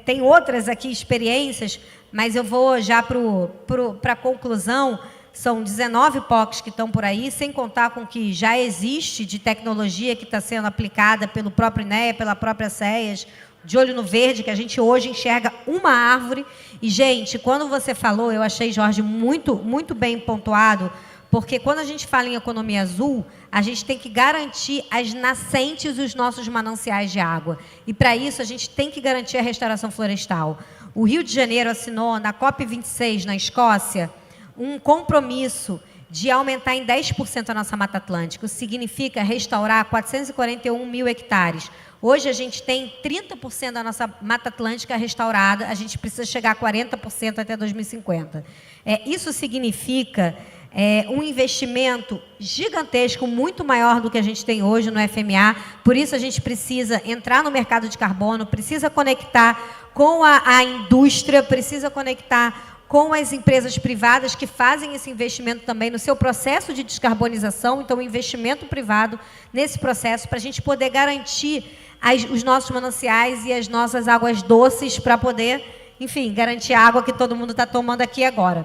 tem outras aqui experiências, mas eu vou já para a conclusão. São 19 POCs que estão por aí, sem contar com o que já existe de tecnologia que está sendo aplicada pelo próprio INEA, pela própria SEAS, de olho no verde, que a gente hoje enxerga uma árvore. E, gente, quando você falou, eu achei, Jorge, muito, muito bem pontuado, porque quando a gente fala em economia azul, a gente tem que garantir as nascentes dos nossos mananciais de água. E, para isso, a gente tem que garantir a restauração florestal. O Rio de Janeiro assinou, na COP26, na Escócia, um compromisso de aumentar em 10% a nossa Mata Atlântica. Isso significa restaurar 441 mil hectares. Hoje a gente tem 30% da nossa Mata Atlântica restaurada, a gente precisa chegar a 40% até 2050. Isso significa um investimento gigantesco, muito maior do que a gente tem hoje no FMA. Por isso a gente precisa entrar no mercado de carbono, precisa conectar com a indústria, precisa conectar com as empresas privadas que fazem esse investimento também no seu processo de descarbonização. Então, o investimento privado nesse processo, para a gente poder garantir os nossos mananciais e as nossas águas doces, para poder, enfim, garantir a água que todo mundo está tomando aqui agora.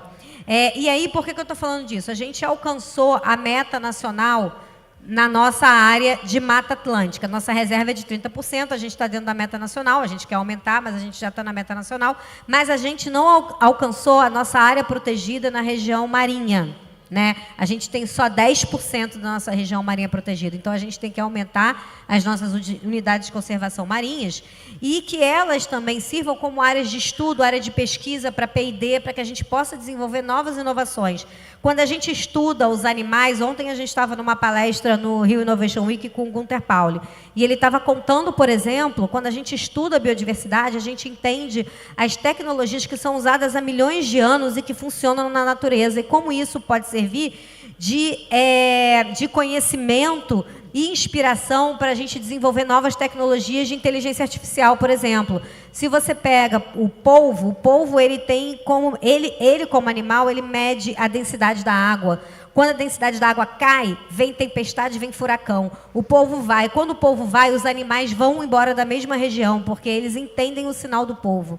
E aí, por que eu estou falando disso? A gente alcançou a meta nacional na nossa área de Mata Atlântica. Nossa reserva é de 30%, a gente está dentro da meta nacional, a gente quer aumentar, mas a gente já está na meta nacional, mas a gente não alcançou a nossa área protegida na região marinha, né? A gente tem só 10% da nossa região marinha protegida, então a gente tem que aumentar as nossas unidades de conservação marinhas e que elas também sirvam como áreas de estudo, área de pesquisa para P&D, para que a gente possa desenvolver novas inovações. Quando a gente estuda os animais, ontem a gente estava numa palestra no Rio Innovation Week com o Gunter Pauli, e ele estava contando, por exemplo, quando a gente estuda a biodiversidade, a gente entende as tecnologias que são usadas há milhões de anos e que funcionam na natureza, e como isso pode servir de conhecimento e inspiração para a gente desenvolver novas tecnologias de inteligência artificial, por exemplo. Se você pega o polvo ele tem como ele como animal, ele mede a densidade da água. Quando a densidade da água cai, vem tempestade, vem furacão. O polvo vai. Quando o polvo vai, os animais vão embora da mesma região, porque eles entendem o sinal do polvo.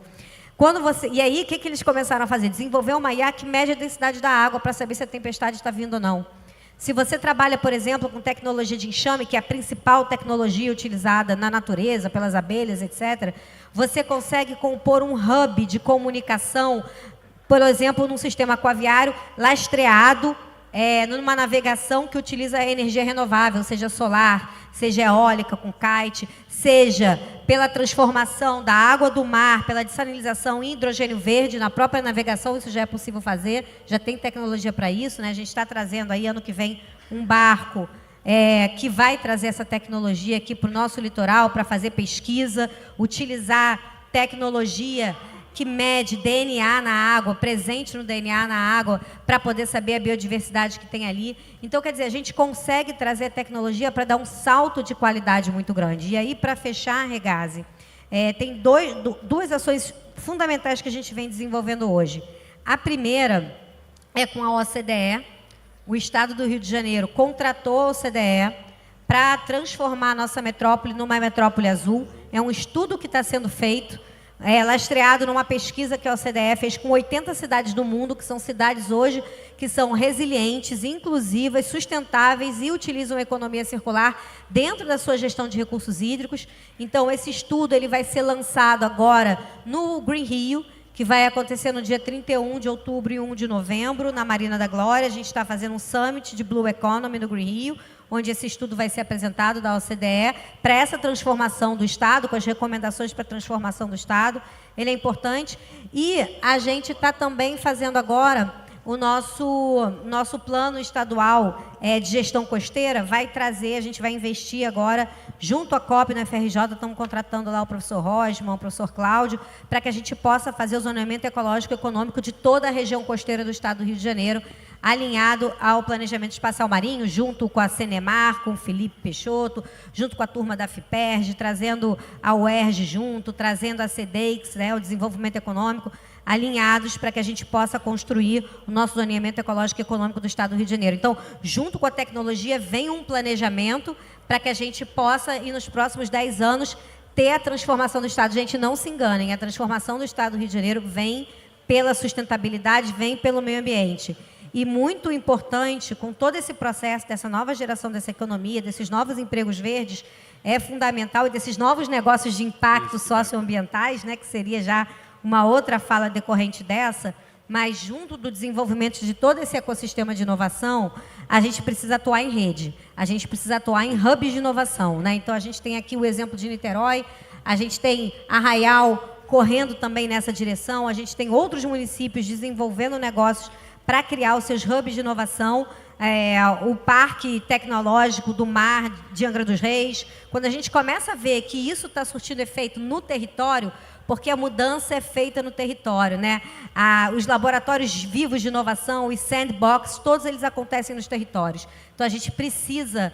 E aí, o que eles começaram a fazer? Desenvolver uma IA que mede a densidade da água para saber se a tempestade está vindo ou não. Se você trabalha, por exemplo, com tecnologia de enxame, que é a principal tecnologia utilizada na natureza, pelas abelhas, etc., você consegue compor um hub de comunicação, por exemplo, num sistema aquaviário lastreado, numa navegação que utiliza energia renovável, seja solar, seja eólica com kite, seja pela transformação da água do mar, pela dessalinização em hidrogênio verde, na própria navegação, isso já é possível fazer, já tem tecnologia para isso, né? A gente está trazendo aí, ano que vem, um barco que vai trazer essa tecnologia aqui para o nosso litoral, para fazer pesquisa, utilizar tecnologia que mede DNA na água, presente no DNA na água, para poder saber a biodiversidade que tem ali. Então, quer dizer, a gente consegue trazer a tecnologia para dar um salto de qualidade muito grande. E aí, para fechar, Regazzi, tem duas ações fundamentais que a gente vem desenvolvendo hoje. A primeira é com a OCDE. O Estado do Rio de Janeiro contratou a OCDE para transformar a nossa metrópole numa metrópole azul. É um estudo que está sendo feito lastreado numa pesquisa que a OCDE fez com 80 cidades do mundo, que são cidades hoje que são resilientes, inclusivas, sustentáveis e utilizam a economia circular dentro da sua gestão de recursos hídricos. Então, esse estudo ele vai ser lançado agora no Green Rio, que vai acontecer no dia 31 de outubro e 1 de novembro, na Marina da Glória. A gente está fazendo um summit de Blue Economy no Green Rio, onde esse estudo vai ser apresentado da OCDE para essa transformação do Estado, com as recomendações para a transformação do Estado. Ele é importante. E a gente está também fazendo agora o nosso plano estadual de gestão costeira, vai trazer, a gente vai investir agora, junto à COP na FRJ, estamos contratando lá o professor Rosman, o professor Cláudio, para que a gente possa fazer o zoneamento ecológico e econômico de toda a região costeira do Estado do Rio de Janeiro, alinhado ao planejamento espacial marinho, junto com a Cenemar, com o Felipe Peixoto, junto com a turma da FIPERJ, trazendo a UERJ junto, trazendo a CEDEX, o desenvolvimento econômico, alinhados para que a gente possa construir o nosso zoneamento ecológico e econômico do Estado do Rio de Janeiro. Então, junto com a tecnologia, vem um planejamento para que a gente possa, e nos próximos 10 anos, ter a transformação do Estado. Gente, não se enganem, a transformação do Estado do Rio de Janeiro vem pela sustentabilidade, vem pelo meio ambiente. E muito importante, com todo esse processo dessa nova geração dessa economia, desses novos empregos verdes, é fundamental, e desses novos negócios de impacto socioambientais, que seria já uma outra fala decorrente dessa, mas junto do desenvolvimento de todo esse ecossistema de inovação, a gente precisa atuar em rede, a gente precisa atuar em hubs de inovação. Então, a gente tem aqui o exemplo de Niterói, a gente tem Arraial correndo também nessa direção, a gente tem outros municípios desenvolvendo negócios para criar os seus hubs de inovação, o Parque Tecnológico do Mar de Angra dos Reis. Quando a gente começa a ver que isso está surtindo efeito no território, porque a mudança é feita no território, os laboratórios vivos de inovação, os sandbox, todos eles acontecem nos territórios. Então, a gente precisa,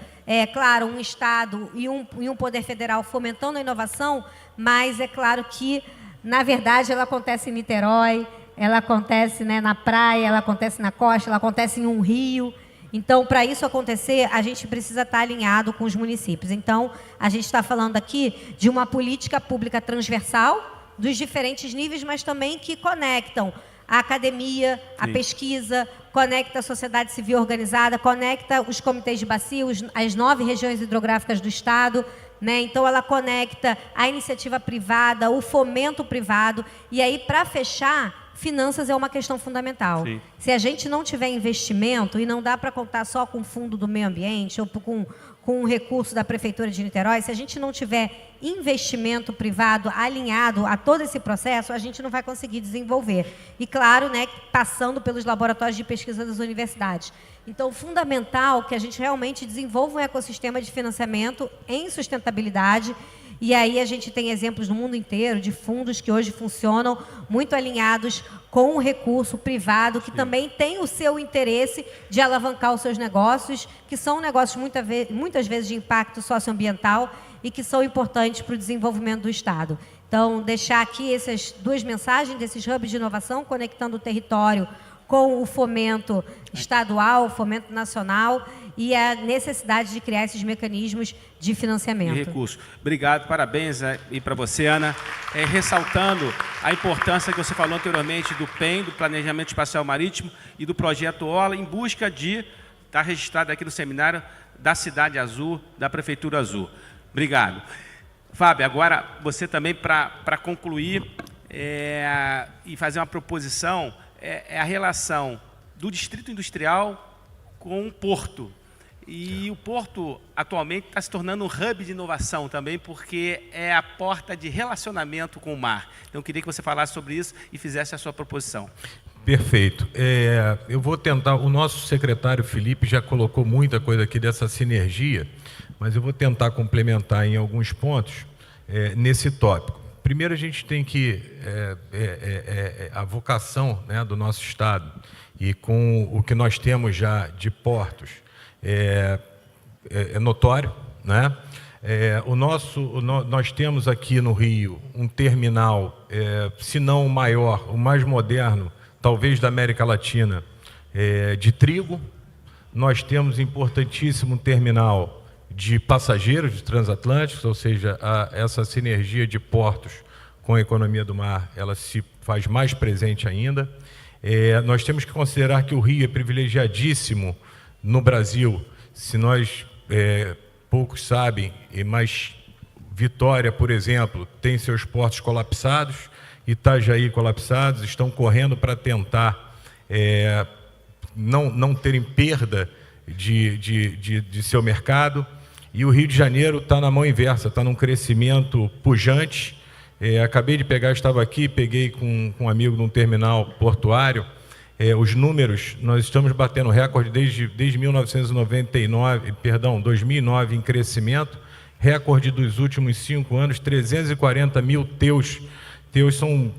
claro, um Estado e um Poder Federal fomentando a inovação, mas é claro que, na verdade, ela acontece em Niterói, ela acontece na praia, ela acontece na costa, ela acontece em um rio. Então, para isso acontecer, a gente precisa estar alinhado com os municípios. Então, a gente está falando aqui de uma política pública transversal, dos diferentes níveis, mas também que conectam a academia, a pesquisa, conecta a sociedade civil organizada, conecta os comitês de bacia, as 9 regiões hidrográficas do Estado, Então, ela conecta a iniciativa privada, o fomento privado, e aí, para fechar, finanças é uma questão fundamental. Sim. Se a gente não tiver investimento, e não dá para contar só com o fundo do meio ambiente ou com o recurso da Prefeitura de Niterói, se a gente não tiver investimento privado alinhado a todo esse processo, a gente não vai conseguir desenvolver. E, claro, passando pelos laboratórios de pesquisa das universidades. Então, fundamental que a gente realmente desenvolva um ecossistema de financiamento em sustentabilidade. E aí a gente tem exemplos no mundo inteiro de fundos que hoje funcionam muito alinhados com o recurso privado, que também tem o seu interesse de alavancar os seus negócios, que são negócios muitas vezes de impacto socioambiental e que são importantes para o desenvolvimento do Estado. Então, deixar aqui essas 2 mensagens desses hubs de inovação, conectando o território com o fomento estadual, o fomento nacional e a necessidade de criar esses mecanismos de financiamento. E recurso. Obrigado, parabéns e para você, Ana. Ressaltando a importância que você falou anteriormente do PEM, do Planejamento Espacial Marítimo, e do Projeto Orla, em busca de estar registrado aqui no seminário da Cidade Azul, da Prefeitura Azul. Obrigado. Fábio, agora você também, para concluir e fazer uma proposição, é a relação do Distrito Industrial com o Porto. E o Porto, atualmente, está se tornando um hub de inovação também, porque é a porta de relacionamento com o mar. Então, eu queria que você falasse sobre isso e fizesse a sua proposição. Perfeito. Eu vou tentar, o nosso secretário Felipe já colocou muita coisa aqui dessa sinergia, mas eu vou tentar complementar em alguns pontos nesse tópico. Primeiro, a gente tem que, a vocação do nosso Estado, e com o que nós temos já de portos, é notório, nós temos aqui no Rio um terminal, se não o maior, o mais moderno, talvez da América Latina, de trigo. Nós temos importantíssimo terminal de passageiros de transatlânticos, ou seja, essa sinergia de portos com a economia do mar, ela se faz mais presente ainda. Nós temos que considerar que o Rio é privilegiadíssimo no Brasil. Se nós, poucos sabem, mas Vitória, por exemplo, tem seus portos colapsados, Itajaí colapsados, estão correndo para tentar não terem perda de seu mercado. E o Rio de Janeiro está na mão inversa, está num crescimento pujante. Acabei de pegar, estava aqui, peguei com um amigo num terminal portuário, os números, nós estamos batendo recorde desde 2009 em crescimento, recorde dos últimos 5 anos, 340 mil teus. Teus são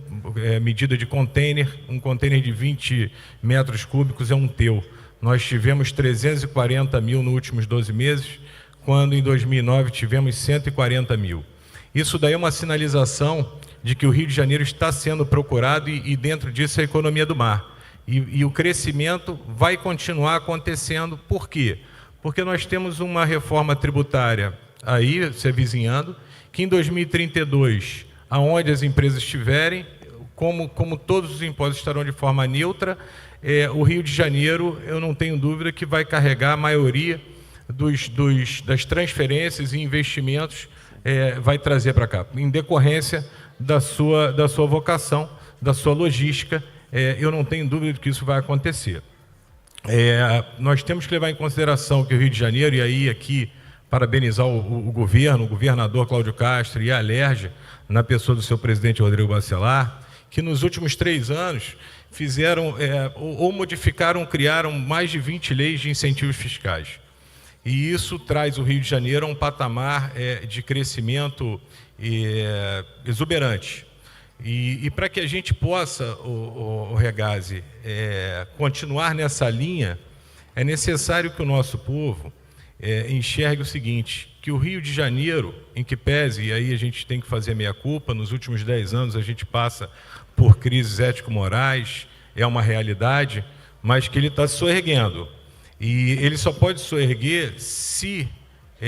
medida de container, um container de 20 metros cúbicos é um teu. Nós tivemos 340 mil nos últimos 12 meses, quando em 2009 tivemos 140 mil. Isso daí é uma sinalização de que o Rio de Janeiro está sendo procurado e dentro disso a economia do mar. E o crescimento vai continuar acontecendo. Por quê? Porque nós temos uma reforma tributária aí se avizinhando, que em 2032, aonde as empresas estiverem, como todos os impostos estarão de forma neutra, o Rio de Janeiro, eu não tenho dúvida que vai carregar a maioria das transferências e investimentos, vai trazer para cá, em decorrência da sua vocação, da sua logística. Eu não tenho dúvida de que isso vai acontecer. Nós temos que levar em consideração que o Rio de Janeiro, e aí aqui parabenizar o governo, o governador Cláudio Castro e a Alerj, na pessoa do seu presidente Rodrigo Bacelar, que nos últimos 3 anos fizeram, criaram mais de 20 leis de incentivos fiscais. E isso traz o Rio de Janeiro a um patamar de crescimento exuberante. E para que a gente possa, o Regazzi, continuar nessa linha, é necessário que o nosso povo enxergue o seguinte, que o Rio de Janeiro, em que pese, e aí a gente tem que fazer meia-culpa, nos últimos 10 anos a gente passa por crises ético-morais, é uma realidade, mas que ele está se soerguendo. E ele só pode soerguer se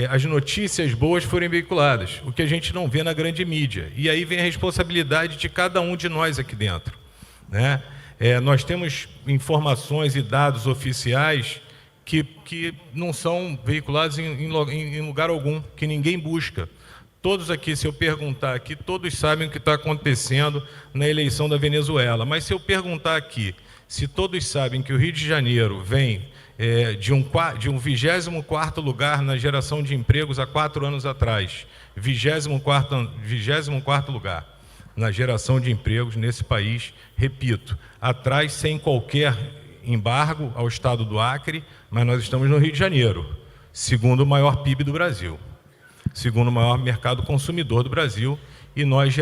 as notícias boas forem veiculadas, o que a gente não vê na grande mídia. E aí vem a responsabilidade de cada um de nós aqui dentro, né? Nós temos informações e dados oficiais que não são veiculados em lugar algum, que ninguém busca. Todos aqui, se eu perguntar aqui, todos sabem o que está acontecendo na eleição da Venezuela. Mas se eu perguntar aqui, se todos sabem que o Rio de Janeiro vem de um 24º lugar na geração de empregos há 4 anos atrás, 24º lugar na geração de empregos nesse país, repito, atrás sem qualquer embargo ao estado do Acre, mas nós estamos no Rio de Janeiro, segundo o maior PIB do Brasil, segundo o maior mercado consumidor do Brasil, e nós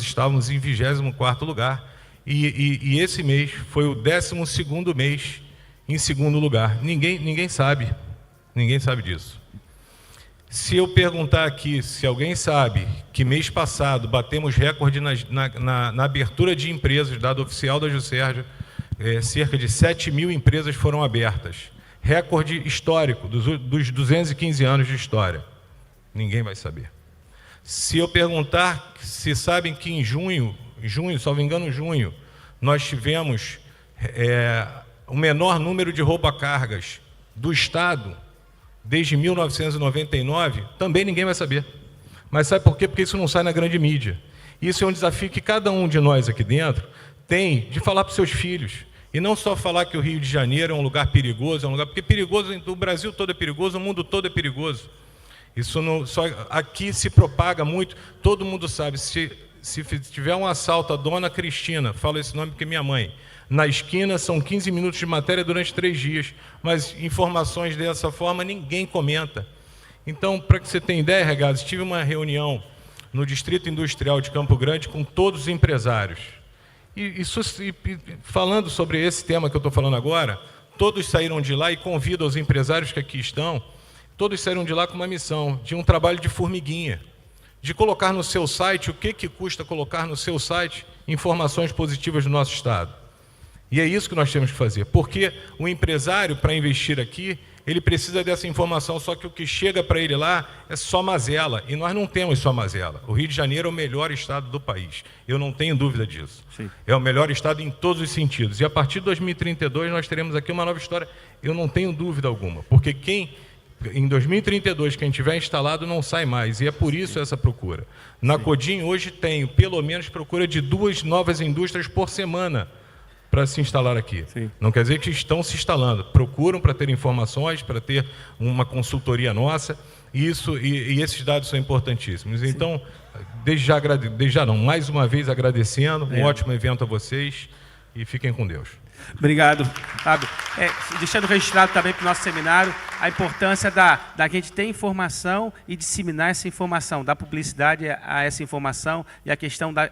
estávamos em 24º lugar, e esse mês foi o 12º mês em segundo lugar. Ninguém sabe disso. Se eu perguntar aqui, se alguém sabe que mês passado batemos recorde na abertura de empresas, dado oficial da Juscerja, cerca de 7 mil empresas foram abertas. Recorde histórico dos 215 anos de história. Ninguém vai saber. Se eu perguntar se sabem que em junho, salvo engano, junho, nós tivemos o menor número de rouba-cargas do Estado desde 1999, também ninguém vai saber. Mas sabe por quê? Porque isso não sai na grande mídia. Isso é um desafio que cada um de nós aqui dentro tem de falar para os seus filhos. E não só falar que o Rio de Janeiro é um lugar perigoso, porque perigoso, o Brasil todo é perigoso, o mundo todo é perigoso. Isso não, só aqui se propaga muito, todo mundo sabe. Se tiver um assalto, a dona Cristina, falo esse nome porque é minha mãe, na esquina são 15 minutos de matéria durante 3 dias, mas informações dessa forma ninguém comenta. Então, para que você tenha ideia, Regazzi, tive uma reunião no Distrito Industrial de Campo Grande com todos os empresários. E falando sobre esse tema que eu estou falando agora, todos saíram de lá, e convido aos empresários que aqui estão, todos saíram de lá com uma missão, de um trabalho de formiguinha, de colocar no seu site, o que custa colocar no seu site informações positivas do nosso Estado. E é isso que nós temos que fazer, porque o empresário, para investir aqui, ele precisa dessa informação, só que o que chega para ele lá é só mazela, e nós não temos só mazela. O Rio de Janeiro é o melhor estado do país, eu não tenho dúvida disso. Sim. É o melhor estado em todos os sentidos, e a partir de 2032 nós teremos aqui uma nova história, eu não tenho dúvida alguma, porque em 2032, quem tiver instalado não sai mais, e é por isso essa procura. Na Codim, hoje, tenho pelo menos procura de 2 novas indústrias por semana para se instalar aqui. Sim. Não quer dizer que estão se instalando, procuram para ter informações, para ter uma consultoria nossa, e esses dados são importantíssimos. Sim. Então, mais uma vez agradecendo, um ótimo evento a vocês, e fiquem com Deus. Obrigado, Fábio. Deixando registrado também para o nosso seminário a importância da gente ter informação e disseminar essa informação, dar publicidade a essa informação e a questão da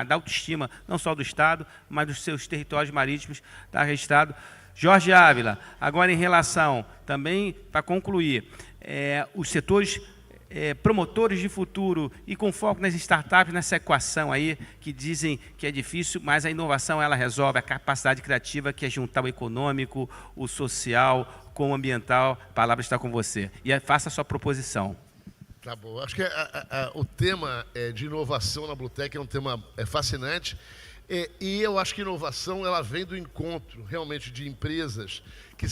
autoestima, não só do Estado, mas dos seus territórios marítimos, está registrado. Jorge Ávila, agora em relação, também para concluir, os setores promotores de futuro e com foco nas startups, nessa equação aí que dizem que é difícil, mas a inovação ela resolve, a capacidade criativa que é juntar o econômico, o social com o ambiental. A palavra está com você. E faça a sua proposição. Tá bom. Acho que o tema de inovação na Blutec é um tema fascinante. E eu acho que inovação ela vem do encontro realmente de empresas que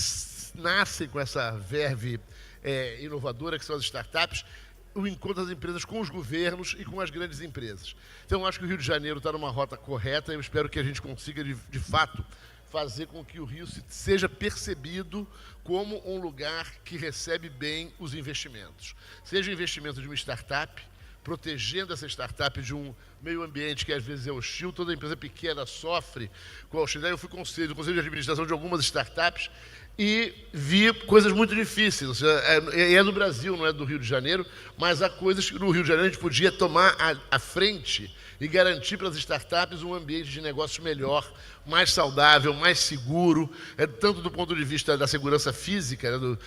nascem com essa verve inovadora, que são as startups, o encontro das empresas com os governos e com as grandes empresas. Então, eu acho que o Rio de Janeiro está numa rota correta, eu espero que a gente consiga, de fato, fazer com que o Rio seja percebido como um lugar que recebe bem os investimentos. Seja o investimento de uma startup, protegendo essa startup de um meio ambiente que às vezes é hostil, toda empresa pequena sofre com a hostilidade. Eu fui do conselho de administração de algumas startups e vi coisas muito difíceis. É do Brasil, não é do Rio de Janeiro, mas há coisas que no Rio de Janeiro a gente podia tomar à frente e garantir para as startups um ambiente de negócio melhor, mais saudável, mais seguro, tanto do ponto de vista da segurança física, do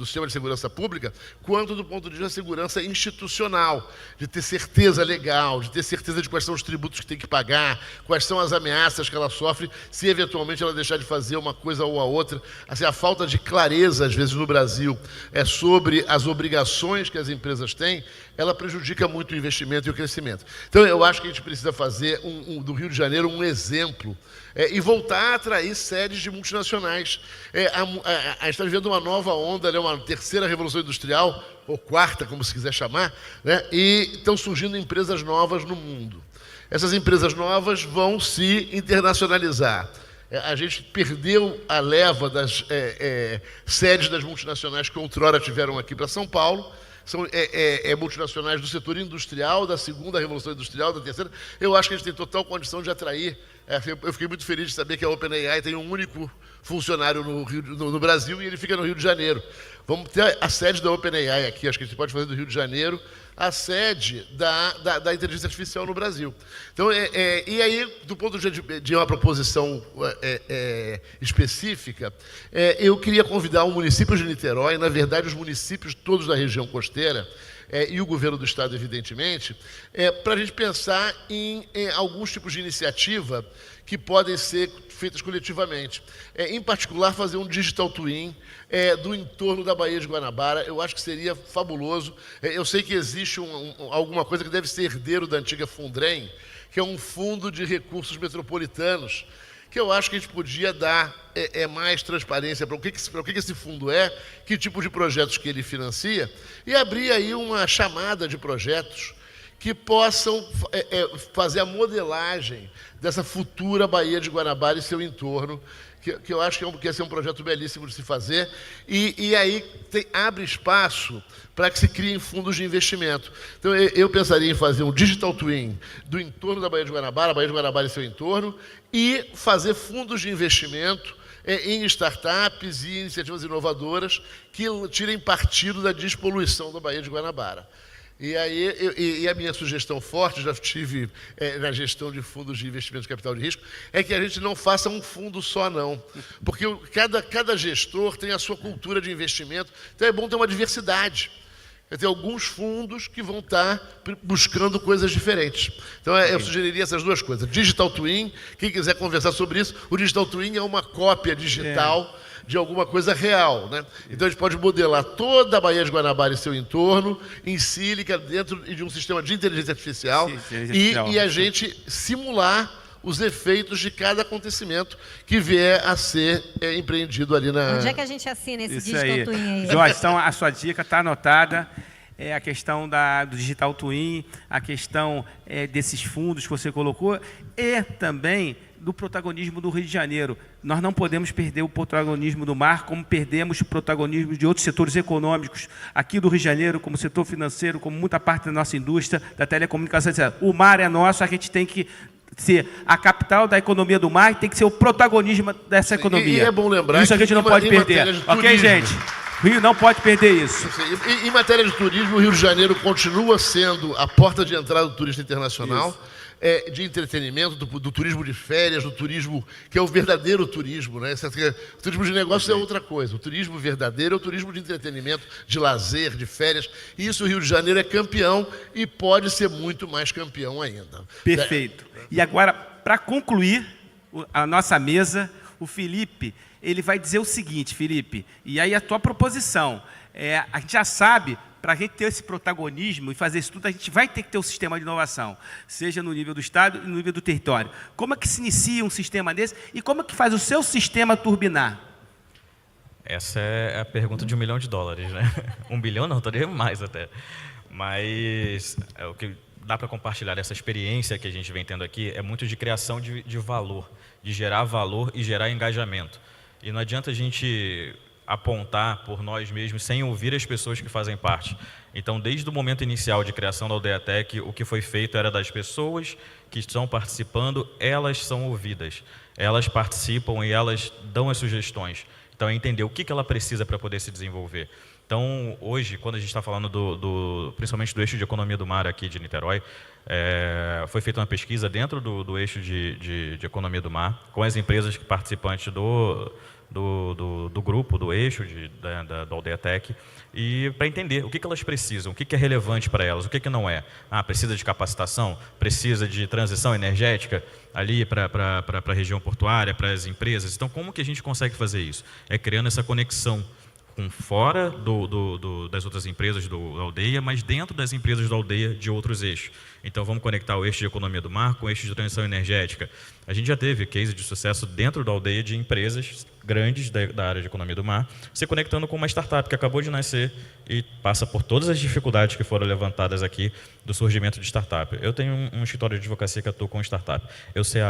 sistema de segurança pública, quanto do ponto de vista da segurança institucional, de ter certeza legal, de ter certeza de quais são os tributos que tem que pagar, quais são as ameaças que ela sofre, se eventualmente ela deixar de fazer uma coisa ou a outra. Assim, a falta de clareza, às vezes, no Brasil, sobre as obrigações que as empresas têm, ela prejudica muito o investimento e o crescimento. Então, eu acho que a gente precisa fazer do Rio de Janeiro um exemplo e voltar a atrair sedes de multinacionais. A gente está vivendo uma nova onda, uma terceira revolução industrial, ou quarta, como se quiser chamar, e estão surgindo empresas novas no mundo. Essas empresas novas vão se internacionalizar. A gente perdeu a leva das sedes das multinacionais que outrora tiveram aqui para São Paulo. São multinacionais do setor industrial, da segunda revolução industrial, da terceira. Eu acho que a gente tem total condição de atrair. Eu fiquei muito feliz de saber que a OpenAI tem um único funcionário no Brasil e ele fica no Rio de Janeiro. Vamos ter a sede da OpenAI aqui, acho que a gente pode fazer do Rio de Janeiro a sede da inteligência artificial no Brasil. Então, e aí, do ponto de uma proposição específica, eu queria convidar o município de Niterói, na verdade, os municípios todos da região costeira, e o governo do Estado, evidentemente, para a gente pensar em alguns tipos de iniciativa que podem ser feitas coletivamente. Em particular, fazer um digital twin do entorno da Baía de Guanabara, eu acho que seria fabuloso. Eu sei que existe alguma coisa que deve ser herdeiro da antiga Fundrem, que é um fundo de recursos metropolitanos, que eu acho que a gente podia dar mais transparência para o que esse fundo que tipo de projetos que ele financia, e abrir aí uma chamada de projetos que possam fazer a modelagem dessa futura Baía de Guanabara e seu entorno, que eu acho que ia ser um projeto belíssimo de se fazer, e aí abre espaço para que se criem fundos de investimento. Então, eu pensaria em fazer um digital twin do entorno da Baía de Guanabara e seu entorno, e fazer fundos de investimento em startups e iniciativas inovadoras que tirem partido da despoluição da Baía de Guanabara. E aí, a minha sugestão forte, já tive na gestão de fundos de investimento de capital de risco, é que a gente não faça um fundo só, não. Porque cada gestor tem a sua cultura de investimento, então é bom ter uma diversidade. ter alguns fundos que vão estar buscando coisas diferentes. Então, eu sugeriria essas duas coisas. Digital Twin, quem quiser conversar sobre isso, o Digital Twin é uma cópia digital de alguma coisa real, né? Então, a gente pode modelar toda a Baía de Guanabara e seu entorno em sílica, dentro de um sistema de inteligência artificial, e a gente simular os efeitos de cada acontecimento que vier a ser empreendido ali na... Onde é que a gente assina esse Isso Digital aí. Twin aí? Jorge, então a sua dica está anotada. É a questão do Digital Twin, a questão desses fundos que você colocou e também do protagonismo do Rio de Janeiro. Nós não podemos perder o protagonismo do mar, como perdemos o protagonismo de outros setores econômicos aqui do Rio de Janeiro, como setor financeiro, como muita parte da nossa indústria, da telecomunicação, etc. O mar é nosso, a gente tem que ser a capital da economia do mar e tem que ser o protagonismo dessa economia. E é bom lembrar isso a gente não pode perder. Ok, gente? O Rio não pode perder isso. Em matéria de turismo, o Rio de Janeiro continua sendo a porta de entrada do turista internacional, de entretenimento, do turismo de férias, do turismo que é o verdadeiro turismo, né? O turismo de negócio é outra coisa. O turismo verdadeiro é o turismo de entretenimento, de lazer, de férias. E isso o Rio de Janeiro é campeão e pode ser muito mais campeão ainda. Perfeito. E agora, para concluir a nossa mesa, o Felipe, ele vai dizer o seguinte, Felipe, e aí a tua proposição, a gente já sabe, para a gente ter esse protagonismo e fazer isso tudo, a gente vai ter que ter um sistema de inovação, seja no nível do Estado e no nível do território. Como é que se inicia um sistema desse e como é que faz o seu sistema turbinar? Essa é a pergunta de $1 milhão, né? 1 bilhão não, estaria mais até. Mas o que dá para compartilhar essa experiência que a gente vem tendo aqui é muito de criação de valor, de gerar valor e gerar engajamento. E não adianta a gente apontar por nós mesmos sem ouvir as pessoas que fazem parte. Então, desde o momento inicial de criação da Aldeia Tech, o que foi feito era das pessoas que estão participando, elas são ouvidas, elas participam e elas dão as sugestões. Então, é entender o que ela precisa para poder se desenvolver. Então, hoje, quando a gente está falando principalmente do eixo de economia do mar aqui de Niterói, foi feita uma pesquisa dentro do eixo de economia do mar, com as empresas participantes do grupo, do eixo da Aldeia Tech, e para entender o que elas precisam, o que é relevante para elas, o que não é. Precisa de capacitação, precisa de transição energética ali para a região portuária, para as empresas. Então, como que a gente consegue fazer isso? É criando essa conexão com fora das outras empresas da aldeia, mas dentro das empresas da aldeia de outros eixos. Então, vamos conectar o eixo de economia do mar com o eixo de transição energética. A gente já teve case de sucesso dentro da aldeia de empresas grandes da área de economia do mar, se conectando com uma startup que acabou de nascer e passa por todas as dificuldades que foram levantadas aqui do surgimento de startup. Eu tenho um escritório de advocacia que atua com startup. Eu sei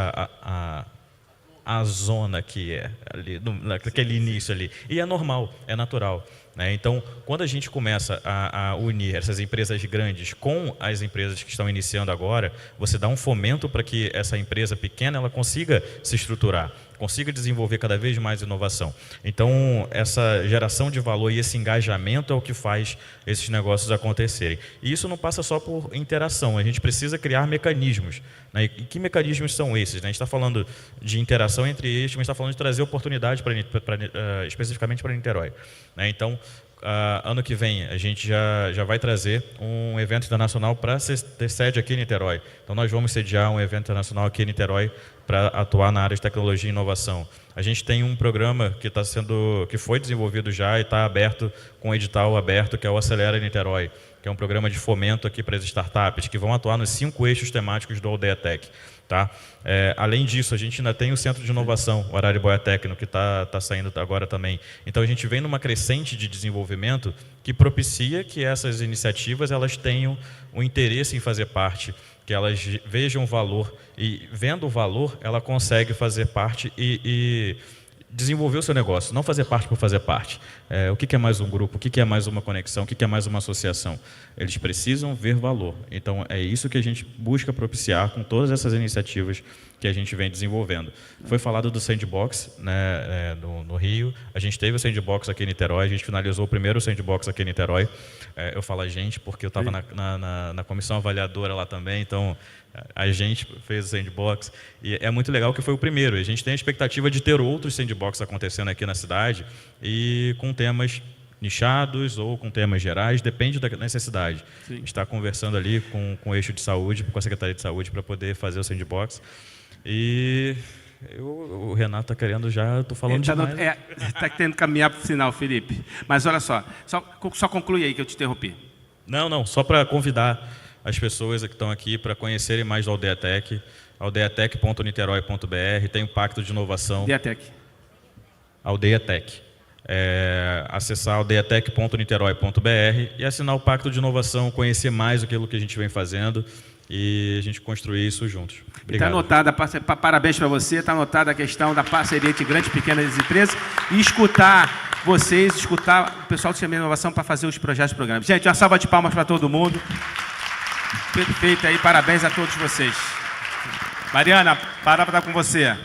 a zona que é ali, naquele início ali. E é normal, é natural, né? Então, quando a gente começa a unir essas empresas grandes com as empresas que estão iniciando agora, você dá um fomento para que essa empresa pequena ela consiga se estruturar, consiga desenvolver cada vez mais inovação. Então, essa geração de valor e esse engajamento é o que faz esses negócios acontecerem. E isso não passa só por interação, a gente precisa criar mecanismos, né? E que mecanismos são esses, né? A gente está falando de interação entre eixos, mas está falando de trazer oportunidade especificamente para Niterói, né? Então, ano que vem, a gente já vai trazer um evento internacional para ter sede aqui em Niterói. Então, nós vamos sediar um evento internacional aqui em Niterói para atuar na área de tecnologia e inovação. A gente tem um programa que foi desenvolvido já e está aberto, com um edital aberto, que é o Acelera Niterói, que é um programa de fomento aqui para as startups, que vão atuar nos 5 eixos temáticos do Aldeia Tech. Tá? Além disso, a gente ainda tem o Centro de Inovação, o Arariboia Tecno, que está saindo agora também. Então, a gente vem numa crescente de desenvolvimento que propicia que essas iniciativas elas tenham um interesse em fazer parte, que elas vejam o valor, e vendo o valor, ela consegue fazer parte e desenvolver o seu negócio, não fazer parte por fazer parte. O que é mais um grupo, o que é mais uma conexão, o que é mais uma associação? Eles precisam ver valor. Então, é isso que a gente busca propiciar com todas essas iniciativas que a gente vem desenvolvendo. Foi falado do Sandbox, né, no Rio. A gente teve o Sandbox aqui em Niterói, a gente finalizou o primeiro Sandbox aqui em Niterói. Eu falo a gente porque eu estava na comissão avaliadora lá também, então a gente fez o Sandbox. E é muito legal que foi o primeiro. A gente tem a expectativa de ter outros Sandbox acontecendo aqui na cidade e com temas nichados ou com temas gerais, depende da necessidade. Sim. A gente está conversando ali com o eixo de saúde, com a Secretaria de Saúde, para poder fazer o sandbox. E o Renato está querendo já, estou falando demais. Está tentando caminhar para o final, Felipe. Mas olha só conclui aí que eu te interrompi. Não, só para convidar as pessoas que estão aqui para conhecerem mais do Aldeatec, aldeatec.niterói.br, tem um pacto de inovação. Aldeatec. Acessar aldeatec.niterói.br e assinar o pacto de inovação, conhecer mais aquilo que a gente vem fazendo e a gente construir isso juntos. Obrigado. Está anotada, parabéns para você, está anotada a questão da parceria entre grandes e pequenas empresas e escutar o pessoal do Sistema de Inovação para fazer os projetos e programas. Gente, uma salva de palmas para todo mundo. Perfeito aí, parabéns a todos vocês. Mariana, para com você.